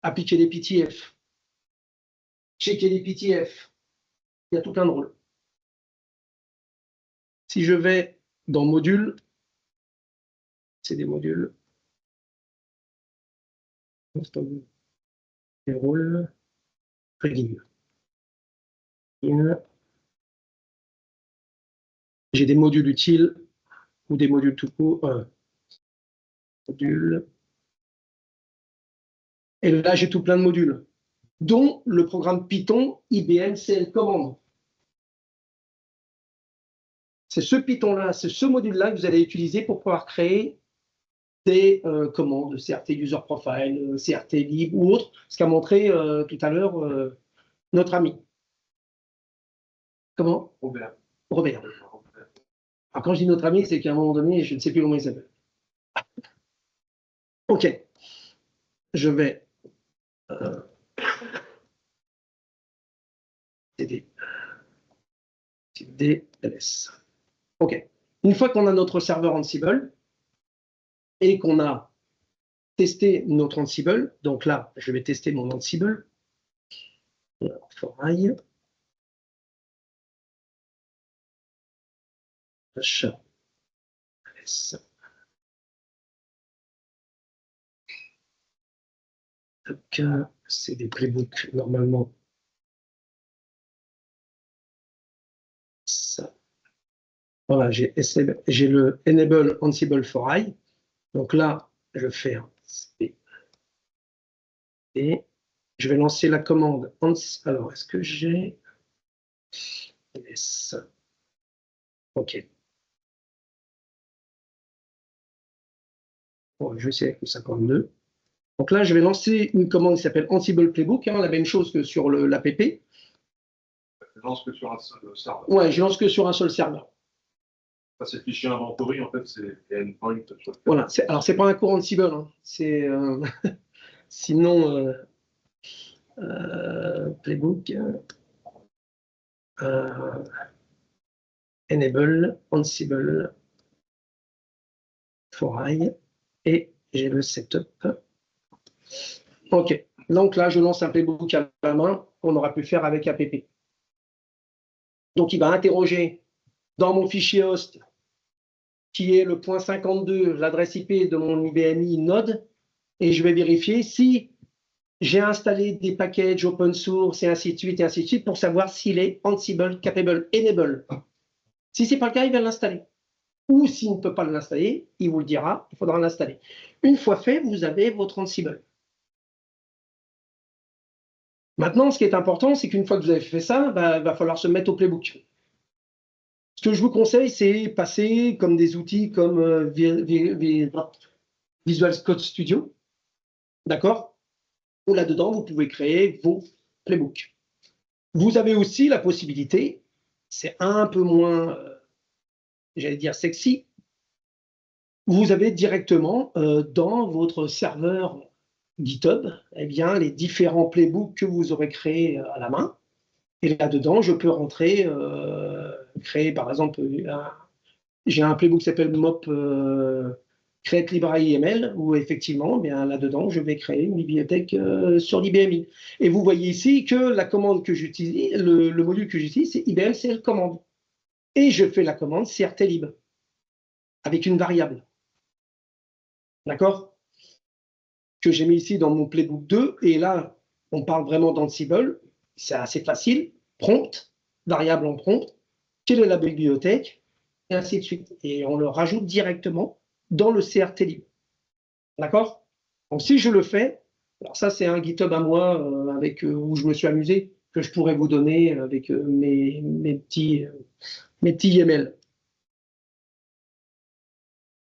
Appliquer des PTF. Checker les PTF. Il y a tout plein de rôles. Si je vais dans modules, c'est des modules. Des rôles. Plugin. J'ai des modules utiles ou des modules tout court. Modules. Et là, j'ai tout plein de modules, dont le programme Python IBM CL Command. C'est ce Python-là, c'est ce module-là que vous allez utiliser pour pouvoir créer des commandes, CRT User Profile, CRT Lib ou autre, ce qu'a montré tout à l'heure notre ami. Comment? Robert. Alors, quand je dis notre ami, c'est qu'à un moment donné, je ne sais plus comment il s'appelle. OK. Je vais DLS. OK. Une fois qu'on a notre serveur Ansible et qu'on a testé notre Ansible, donc là, je vais tester mon Ansible. Forail. HLS. Donc, c'est des playbooks normalement. Ça. Voilà, j'ai le Enable Ansible for I. Donc là, je fais un SP. Et je vais lancer la commande. Alors, est-ce que j'ai S? OK. Bon, je vais essayer avec le 52. Donc là, je vais lancer une commande qui s'appelle Ansible Playbook, la même chose que sur l'APP. Je lance que sur un seul serveur. Ouais, je lance que sur un seul serveur. Ça, c'est fichier inventory, en fait, c'est les endpoints. Voilà, alors c'est pas un cours Ansible, hein. C'est sinon Playbook Enable Ansible for I et j'ai le setup. OK, donc là je lance un playbook à la main qu'on aura pu faire avec APP. Donc il va interroger dans mon fichier host qui est le point 52, l'adresse IP de mon IBMI node, et je vais vérifier si j'ai installé des packages open source et ainsi de suite, pour savoir s'il est Ansible capable enable. Si ce n'est pas le cas, il va l'installer. Ou s'il ne peut pas l'installer, il vous le dira, il faudra l'installer. Une fois fait, vous avez votre Ansible. Maintenant, ce qui est important, c'est qu'une fois que vous avez fait ça, il va falloir se mettre au playbook. Ce que je vous conseille, c'est passer comme des outils comme Visual Code Studio, d'accord? Où là-dedans, vous pouvez créer vos playbooks. Vous avez aussi la possibilité, c'est un peu moins, j'allais dire sexy, vous avez directement dans votre serveur GitHub, eh bien, les différents playbooks que vous aurez créés à la main. Et là-dedans, je peux rentrer, créer par exemple, j'ai un playbook qui s'appelle Create Library ML, où effectivement, eh bien là-dedans, je vais créer une bibliothèque sur l'IBMI. Et vous voyez ici que la commande que j'utilise, le module que j'utilise, c'est IBM CL commande. Et je fais la commande crtlib avec une variable. D'accord? Que j'ai mis ici dans mon playbook 2. Et là, on parle vraiment d'Ansible. C'est assez facile. Prompt, variable en prompt. Quelle est la bibliothèque? Et ainsi de suite. Et on le rajoute directement dans le crtlib. D'accord? Donc, si je le fais, alors ça, c'est un GitHub à moi où je me suis amusé, que je pourrais vous donner avec mes petits YAML.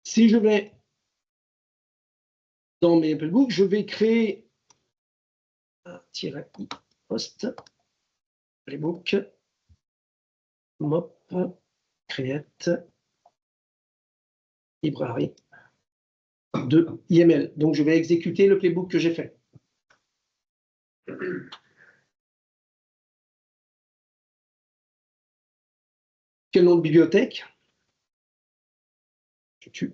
Si je vais dans mes playbooks, je vais créer un -i post playbook mop create library de YAML. Donc, je vais exécuter le playbook que j'ai fait. Quel nom de bibliothèque? Tutu.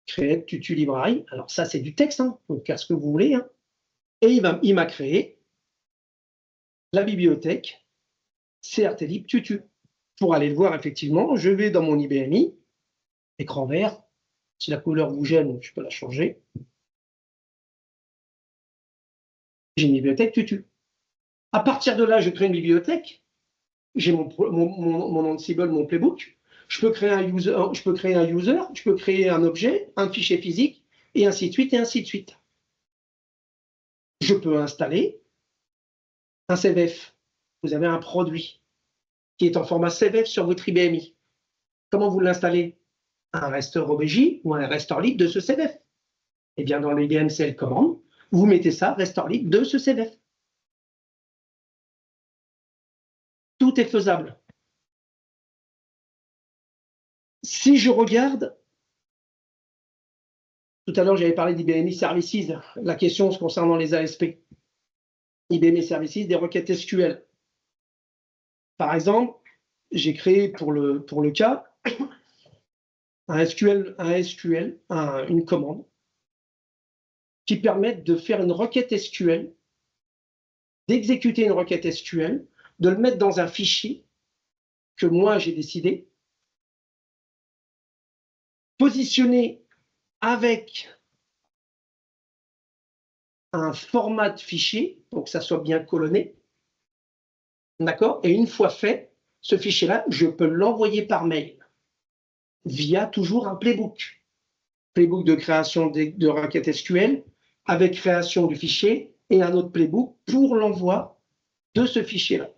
Create tutu library. Alors, ça, c'est du texte, hein, donc à ce que vous voulez. Hein. Et il m'a créé la bibliothèque crtlib tutu. Pour aller le voir, effectivement, je vais dans mon IBMI, écran vert. Si la couleur vous gêne, je peux la changer. J'ai une bibliothèque tutu. À partir de là, je crée une bibliothèque. J'ai mon Ansible, mon playbook. Je peux créer un user, je peux créer un objet, un fichier physique, et ainsi de suite, et ainsi de suite. Je peux installer un CVF. Vous avez un produit qui est en format CVF sur votre IBMI. Comment vous l'installez? Un restore OBJ ou un restore lib de ce CVF. Eh bien, dans l'IBM CL commande, vous mettez ça, restore lib de ce CVF. Tout est faisable. Si je regarde, tout à l'heure, j'avais parlé d'IBMI Services, la question concernant les ASP. IBMI Services, des requêtes SQL. Par exemple, j'ai créé pour le cas une commande qui permet de faire une requête SQL, d'exécuter une requête SQL, de le mettre dans un fichier que moi j'ai décidé, positionner avec un format de fichier pour que ça soit bien colonné. D'accord? Et une fois fait, ce fichier-là, je peux l'envoyer par mail via toujours un playbook. Playbook de création de requêtes SQL avec création du fichier et un autre playbook pour l'envoi de ce fichier-là.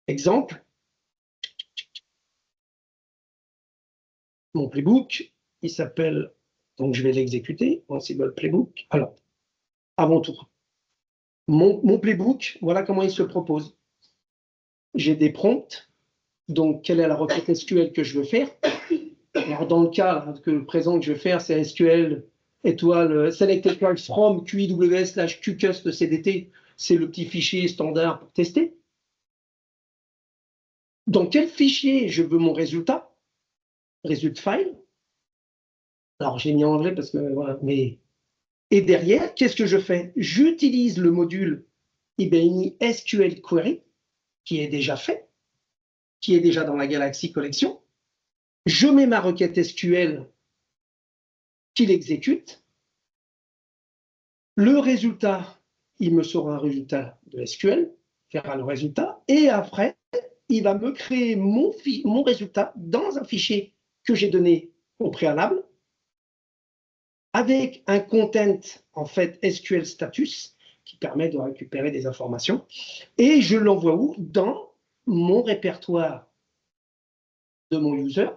Exemple. Mon playbook, il s'appelle, donc je vais l'exécuter, Ansible Playbook. Alors, avant tout, mon playbook, voilà comment il se propose. J'ai des prompts, donc quelle est la requête SQL que je veux faire. Alors, dans le cas que le présent que je veux faire, c'est SQL étoile select étoile from QIW/QCust/CDT, c'est le petit fichier standard pour tester. Dans quel fichier je veux mon résultat? Result file. Alors, j'ai mis en anglais parce que voilà, mais. Et derrière, qu'est-ce que je fais? J'utilise le module IBMI SQL Query, qui est déjà fait, qui est déjà dans la Galaxy Collection. Je mets ma requête SQL qu'il exécute. Le résultat, il me sort un résultat de SQL, fera le résultat, et après, il va me créer mon résultat dans un fichier que j'ai donné au préalable, avec un content, en fait, SQL status, qui permet de récupérer des informations, et je l'envoie où? Dans mon répertoire de mon user,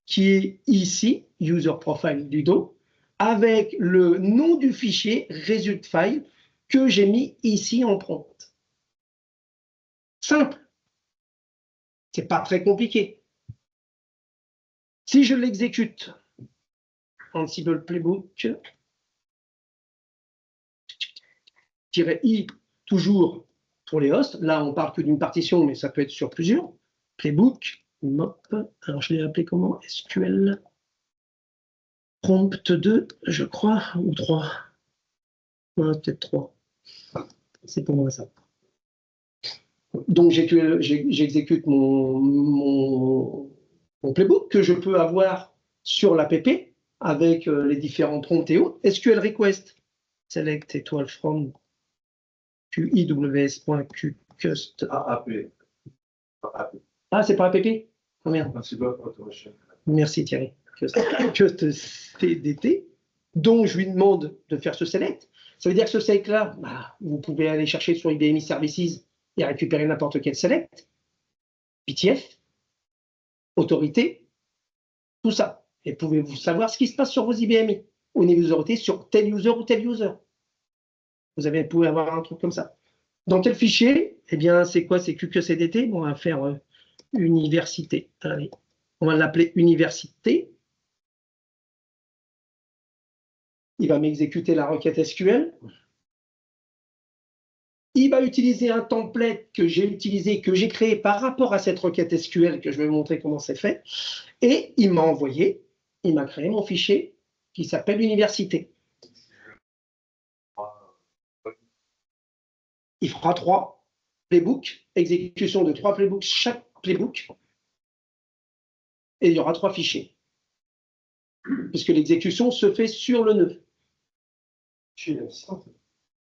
qui est ici, user profile du dos, avec le nom du fichier result file que j'ai mis ici en prompt. Simple. C'est pas très compliqué. Si je l'exécute, Ansible Playbook, -i, toujours pour les hosts. Là, on parle que d'une partition, mais ça peut être sur plusieurs. Playbook, mop. Alors, je l'ai appelé comment? SQL prompt 2, je crois, ou 3. Ouais, peut-être 3. C'est pour moi ça. Donc, j'exécute mon playbook que je peux avoir sur l'app avec les différents prompts et autres. SQL request, select étoile from QIWS.QCust. Ah, c'est pas app? Oh merde. Merci Thierry. Cust CDT, dont je lui demande de faire ce select. Ça veut dire que ce select-là, vous pouvez aller chercher sur IBMI Services et récupérer n'importe quel select, PTF, autorité, tout ça. Et pouvez-vous savoir ce qui se passe sur vos IBMI au niveau des autorités sur tel user ou tel user. Vous pouvez avoir un truc comme ça. Dans quel fichier? Eh bien, c'est quoi? C'est QQCDT. Bon, on va faire université. Allez, on va l'appeler université. Il va m'exécuter la requête SQL. Il va utiliser un template que j'ai utilisé, que j'ai créé par rapport à cette requête SQL, que je vais vous montrer comment c'est fait. Et il m'a envoyé, il m'a créé mon fichier qui s'appelle université. Il fera 3 playbooks, exécution de 3 playbooks, chaque playbook. Et il y aura 3 fichiers. Puisque l'exécution se fait sur le nœud.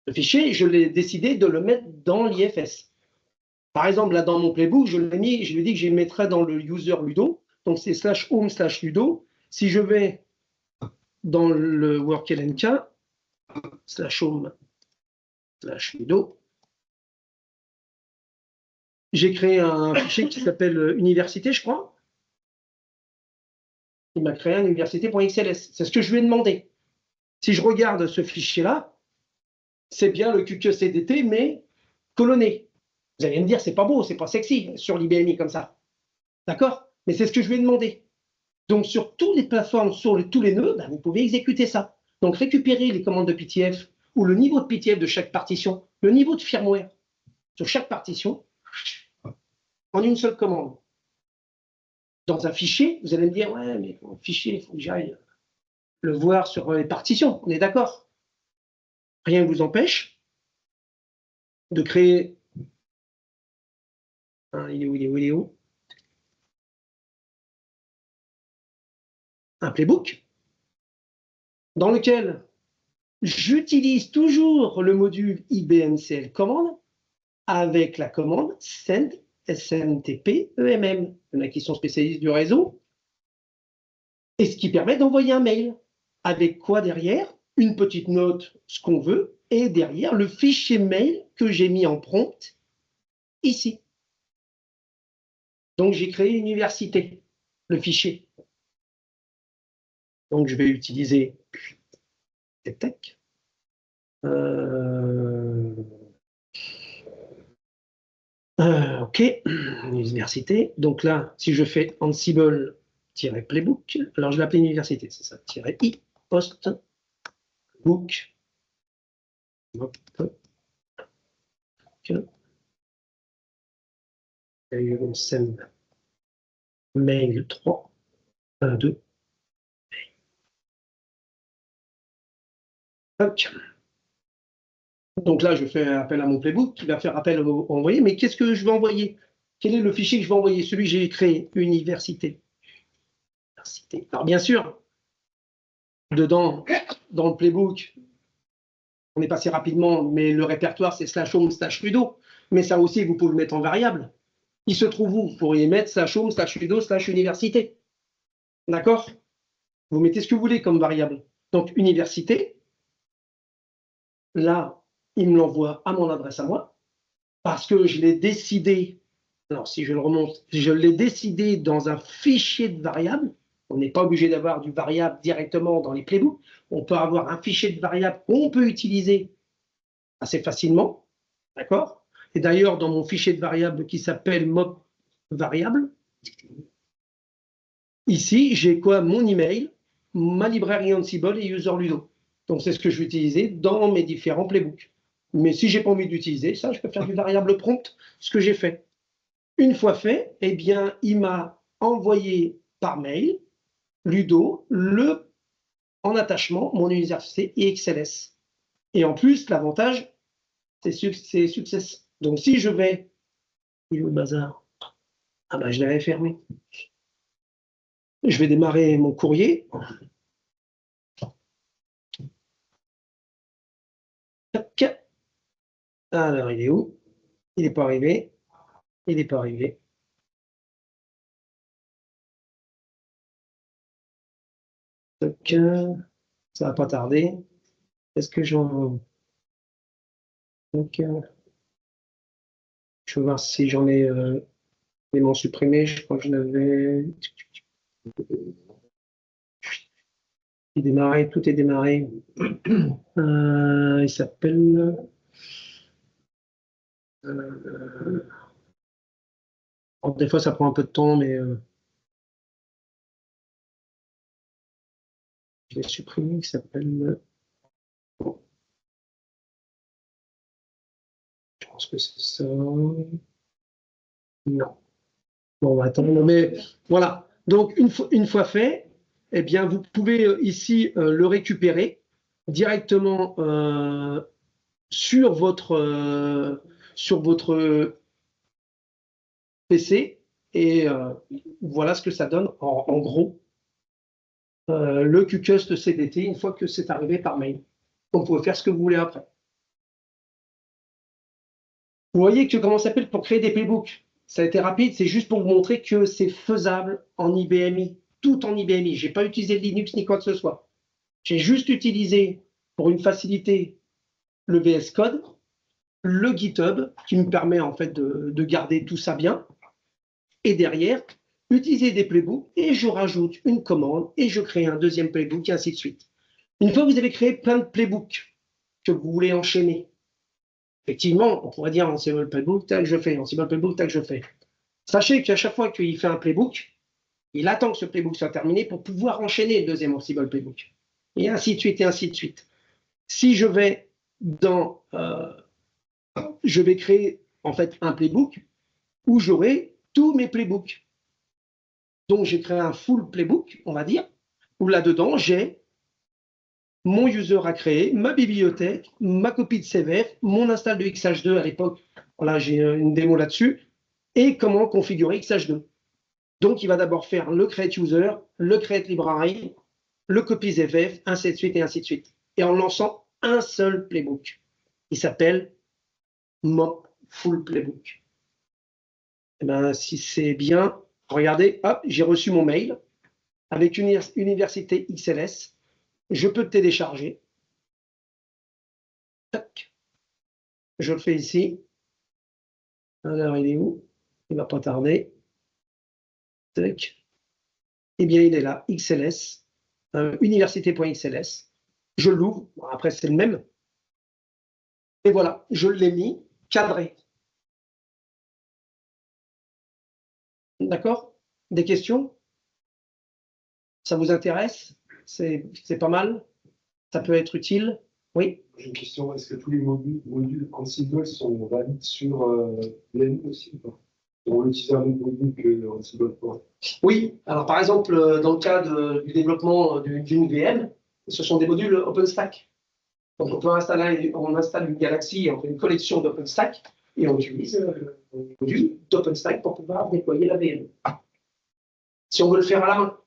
Le fichier, je l'ai décidé de le mettre dans l'IFS. Par exemple, là, dans mon playbook, je lui ai dit que je le mettrais dans le user ludo. Donc, c'est /home/ludo. Si je vais dans le worklnk, /home/ludo, j'ai créé un fichier qui s'appelle université, je crois. Il m'a créé un université.xls. C'est ce que je lui ai demandé. Si je regarde ce fichier-là, c'est bien le QQCDT, mais colonné. Vous allez me dire, c'est pas beau, c'est pas sexy sur l'IBMI comme ça. D'accord? Mais c'est ce que je lui ai demandé. Donc, sur toutes les plateformes, sur tous les nœuds, vous pouvez exécuter ça. Donc, récupérer les commandes de PTF ou le niveau de PTF de chaque partition, le niveau de firmware sur chaque partition, en une seule commande. Dans un fichier, vous allez me dire, ouais, mais dans le fichier, il faut que j'aille le voir sur les partitions. On est d'accord? Rien ne vous empêche de créer. Il est où? Un playbook dans lequel j'utilise toujours le module IBMCL commande avec la commande send SMTP EMM. Il y en a qui sont spécialistes du réseau. Et ce qui permet d'envoyer un mail. Avec quoi derrière? Une petite note, ce qu'on veut, et derrière le fichier mail que j'ai mis en prompt ici. Donc j'ai créé université, le fichier. Donc je vais utiliser TechTech. OK, université. Donc là, si je fais Ansible-playbook, alors je vais l'appeler université, c'est ça, -i, post, book, send, mail 3, 2, donc là, je fais appel à mon playbook qui va faire appel au envoyer. Mais qu'est-ce que je vais envoyer? Quel est le fichier que je vais envoyer? Celui que j'ai créé, université. Alors bien sûr, dedans, dans le playbook, on est passé rapidement, mais le répertoire, c'est /home/ludo. Mais ça aussi, vous pouvez le mettre en variable. Il se trouve où? Vous pourriez mettre /home/ludo/université. D'accord? Vous mettez ce que vous voulez comme variable. Donc, université. Là, il me l'envoie à mon adresse à moi, parce que je l'ai décidé, alors si je le remonte, je l'ai décidé dans un fichier de variables. On n'est pas obligé d'avoir du variable directement dans les playbooks. On peut avoir un fichier de variables qu'on peut utiliser assez facilement. D'accord? Et d'ailleurs, dans mon fichier de variables qui s'appelle mop variable, ici, j'ai quoi? Mon email, ma librairie Ansible et user ludo. Donc, c'est ce que je vais utiliser dans mes différents playbooks. Mais si je n'ai pas envie d'utiliser ça, je peux faire du variable prompt, ce que j'ai fait. Une fois fait, eh bien, il m'a envoyé par mail, Ludo, en attachement, mon université IXLS. Et en plus, l'avantage, c'est Success. Donc, si je vais... Il est où le bazar? Ah ben, je l'avais fermé. Je vais démarrer mon courrier. Tac. Alors, il est où? Il n'est pas arrivé. Il n'est pas arrivé. Tac. Ça va pas tarder. Est-ce que j'en... Donc, je vais voir si j'en ai éléments supprimés. Je crois que je l'avais... Il démarré, tout est démarré. Il s'appelle... des fois, ça prend un peu de temps, mais je l'ai supprimé. Il s'appelle... Je pense que c'est ça. Non. Bon, attends, mais voilà. Donc, une fois fait, eh bien, vous pouvez ici le récupérer directement sur votre PC. Et voilà ce que ça donne en gros. Le QCust CDT, une fois que c'est arrivé par mail. Donc, vous pouvez faire ce que vous voulez après. Vous voyez que comment ça s'appelle pour créer des playbooks. Ça a été rapide, c'est juste pour vous montrer que c'est faisable en IBMI, tout en IBMI. Je n'ai pas utilisé le Linux ni quoi que ce soit. J'ai juste utilisé, pour une facilité, le VS Code, le GitHub, qui me permet en fait de garder tout ça bien. Et derrière, utiliser des playbooks, et je rajoute une commande, et je crée un deuxième playbook, et ainsi de suite. Une fois que vous avez créé plein de playbooks que vous voulez enchaîner, effectivement, on pourrait dire Ansible Playbook, tel que je fais, Ansible Playbook, tel que je fais. Sachez qu'à chaque fois qu'il fait un playbook, il attend que ce playbook soit terminé pour pouvoir enchaîner le deuxième Ansible Playbook. Et ainsi de suite, et ainsi de suite. Si je vais dans... je vais créer en fait un playbook où j'aurai tous mes playbooks. Donc j'ai créé un full playbook, on va dire, où là-dedans j'ai mon user à créer, ma bibliothèque, ma copie de CVF, mon install de XH2 à l'époque, voilà, j'ai une démo là-dessus, et comment configurer XH2. Donc, il va d'abord faire le create user, le create library, le copy CVF, ainsi de suite et ainsi de suite. Et en lançant un seul playbook. Il s'appelle Mop Full Playbook. Et ben, si c'est bien, regardez, hop, j'ai reçu mon mail avec une université XLS. Je peux le télécharger. Tac. Je le fais ici. Alors, il est où? Il ne va pas tarder. Tac. Eh bien, il est là, XLS, université.xls. Je l'ouvre. Bon, après, c'est le même. Et voilà, je l'ai mis cadré. D'accord? Des questions? Ça vous intéresse? C'est pas mal? Ça peut être utile? Oui? J'ai une question, est-ce que tous les modules Ansible sont valides sur l'ENU aussi ou pas? On utilise un autre module que Ansible pour. Oui, alors par exemple, dans le cas du développement d'une VM, ce sont des modules OpenStack. Donc on installe une Galaxy, on fait une collection d'OpenStack et on utilise le module d'OpenStack pour pouvoir déployer la VM. Si on veut le faire à la main,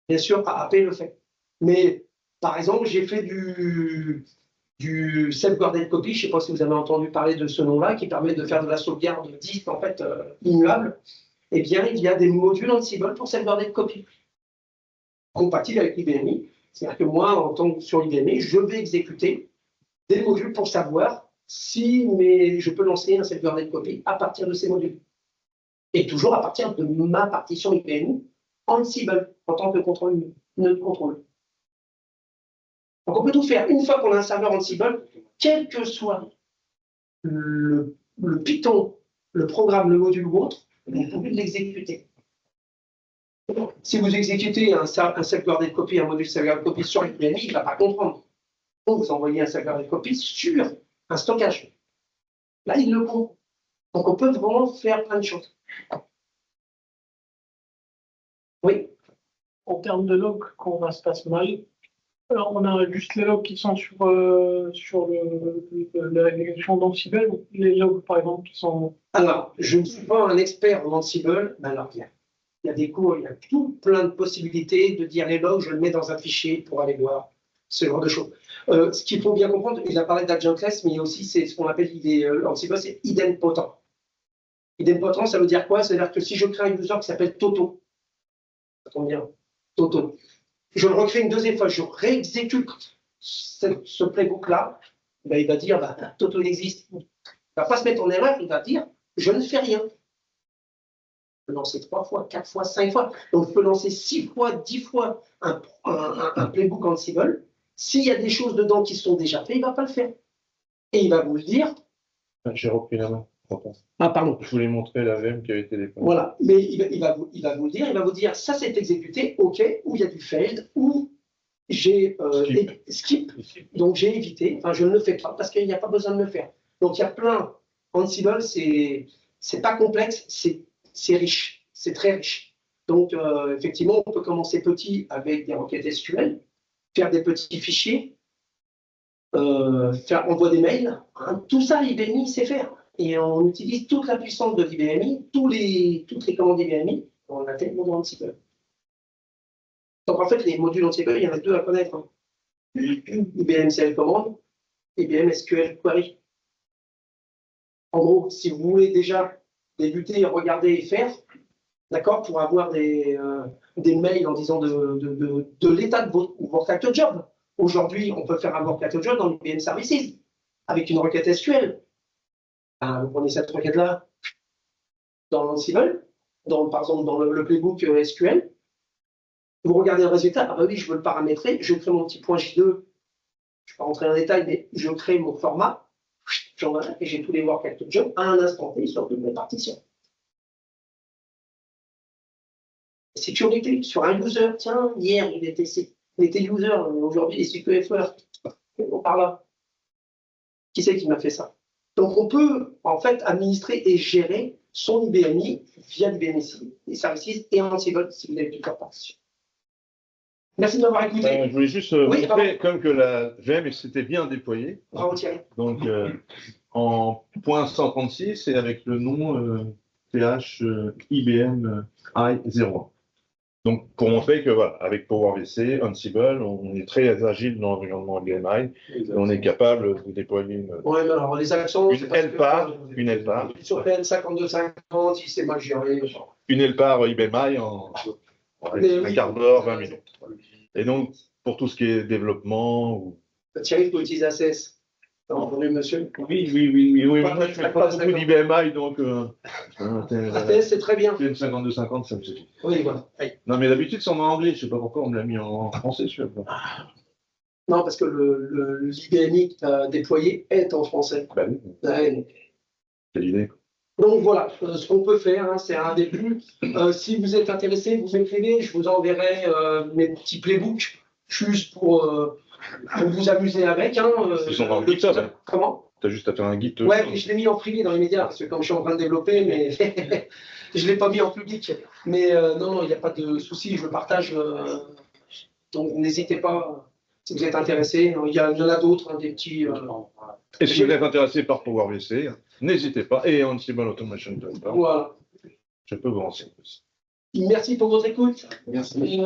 bien sûr, AP le fait. Mais par exemple, j'ai fait du self-guarded copy, je ne sais pas si vous avez entendu parler de ce nom-là, qui permet de faire de la sauvegarde de disque en fait immuable. Eh bien, il y a des modules Ansible pour self-guarded copy, compatibles avec IBMI. C'est-à-dire que moi, en tant que sur IBMI, je vais exécuter des modules pour savoir si je peux lancer un self-guarded copy à partir de ces modules. Et toujours à partir de ma partition IBMI Ansible en tant que nœud de contrôle. Donc on peut tout faire. Une fois qu'on a un serveur Ansible, quel que soit le Python, le programme, le module ou autre, vous pouvez l'exécuter. Si vous exécutez un self-guarded copy, un module self-guarded copy sur IBMI, il ne va pas comprendre. Donc vous envoyez un self-guarded copy sur un stockage. Là, il le comprend. Donc on peut vraiment faire plein de choses. Oui. En termes de log, quand ça se passe mal, alors on a juste les logs qui sont sur l'exécution d'Ansible, les logs par exemple qui sont. Alors, je ne suis pas un expert en Ansible, mais alors il y a des cours, il y a tout plein de possibilités de dire les logs, je le mets dans un fichier pour aller voir ce genre de choses. Ce qu'il faut bien comprendre, il a parlé d'adjunctless, mais il y a aussi ce qu'on appelle Ansible, c'est idempotent. Idempotent, ça veut dire quoi? C'est-à-dire que si je crée un user qui s'appelle Toto, ça tombe bien, Toto, je le recrée une deuxième fois, je réexécute ce playbook-là, ben, il va dire, bah, Toto il existe. Il ne va pas se mettre en erreur, il va dire, je ne fais rien. Je peux lancer 3 fois, 4 fois, 5 fois. Donc, je peux lancer 6 fois, 10 fois un playbook Ansible. S'il y a des choses dedans qui sont déjà faites, il ne va pas le faire. Et il va vous le dire. J'ai repris la main. Ah, pardon. Je voulais montrer la VM qui avait été déployée. Voilà. Mais il va vous le dire. Il va vous dire, ça c'est exécuté, OK, ou il y a du failed, ou j'ai skip. Donc, j'ai évité. Enfin, je ne le fais pas parce qu'il n'y a pas besoin de le faire. Donc, il y a plein. Ansible, c'est pas complexe, c'est riche, c'est très riche. Donc, effectivement, on peut commencer petit avec des requêtes SQL, faire des petits fichiers, faire envoyer des mails. Hein, tout ça, IBMI sait faire. Et on utilise toute la puissance de l'IBMI, toutes les commandes IBMI, on intègre dans Ansible. Donc, en fait, les modules Ansible, il y en a 2 à connaître. Hein. IBM CL Command, IBM SQL Query. En gros, si vous voulez déjà débuter, regarder et faire, d'accord, pour avoir des mails en disant de l'état de votre actual job. Aujourd'hui, on peut faire un work actual job dans l'IBM Services avec une requête SQL. Vous prenez cette requête-là dans l'Ansible, par exemple dans le playbook SQL. Vous regardez le résultat. Ah bah oui, je veux le paramétrer. Je crée mon petit point J2. Je ne vais pas rentrer en détail, mais je crée mon format. J'en ai et j'ai tous les work actual jobs à un instant T sur toutes mes partitions. Sécurité sur un user. Tiens, hier, il était user, aujourd'hui, il est CQFR. On parle là. Qui c'est qui m'a fait ça? Donc, on peut, en fait, administrer et gérer son IBMI via l'IBMI, les services et Ansible, si vous avez plusieurs partitions. Merci de m'avoir écouté. Je voulais juste Oui, montrer comme que la VM s'était bien déployée. Bravo Thierry. Donc, en .136 et avec le nom TH IBM i01. Donc, pour montrer que, voilà, avec PowerVC, Ansible, on est très agile dans l'environnement IBM i, et on est capable de déployer Ouais, mais alors les accents. une LPAR. Sur PN5250, il s'est mal géré. Une LPAR IBM i en un quart d'heure, 20 minutes. Et donc, pour tout ce qui est développement. Thierry, il faut utiliser ACS. T'as entendu, monsieur? Oui. Moi, je ne fais pas beaucoup d'IBM i, donc. ACS, c'est très bien. Une 5250, ça me suffit. Oui, voilà. Oui. Non, mais d'habitude, c'est en anglais. Je ne sais pas pourquoi on me l'a mis en français, je sais pas. Non, parce que l'IBMI déployé est en français. Bah oui. Ouais. Quelle idée. Donc voilà, ce qu'on peut faire, hein, c'est un début. Si vous êtes intéressé, vous m'écrivez, je vous enverrai mes petits playbooks juste pour vous amuser avec. Hein, Ils sont dans le GitHub. Hein. Comment? Tu as juste à faire un Git. Ouais, mais je l'ai mis en privé dans les médias, parce que comme je suis en train de développer, mais je ne l'ai pas mis en public. Mais non, il n'y a pas de souci, je le partage. Donc n'hésitez pas, si vous êtes intéressé. Il y en a d'autres, hein, des petits. Et si vous êtes intéressé par PowerVC, n'hésitez pas. Et Ansible Automation. Voilà. Je peux vous renseigner aussi. Merci pour votre écoute. Merci.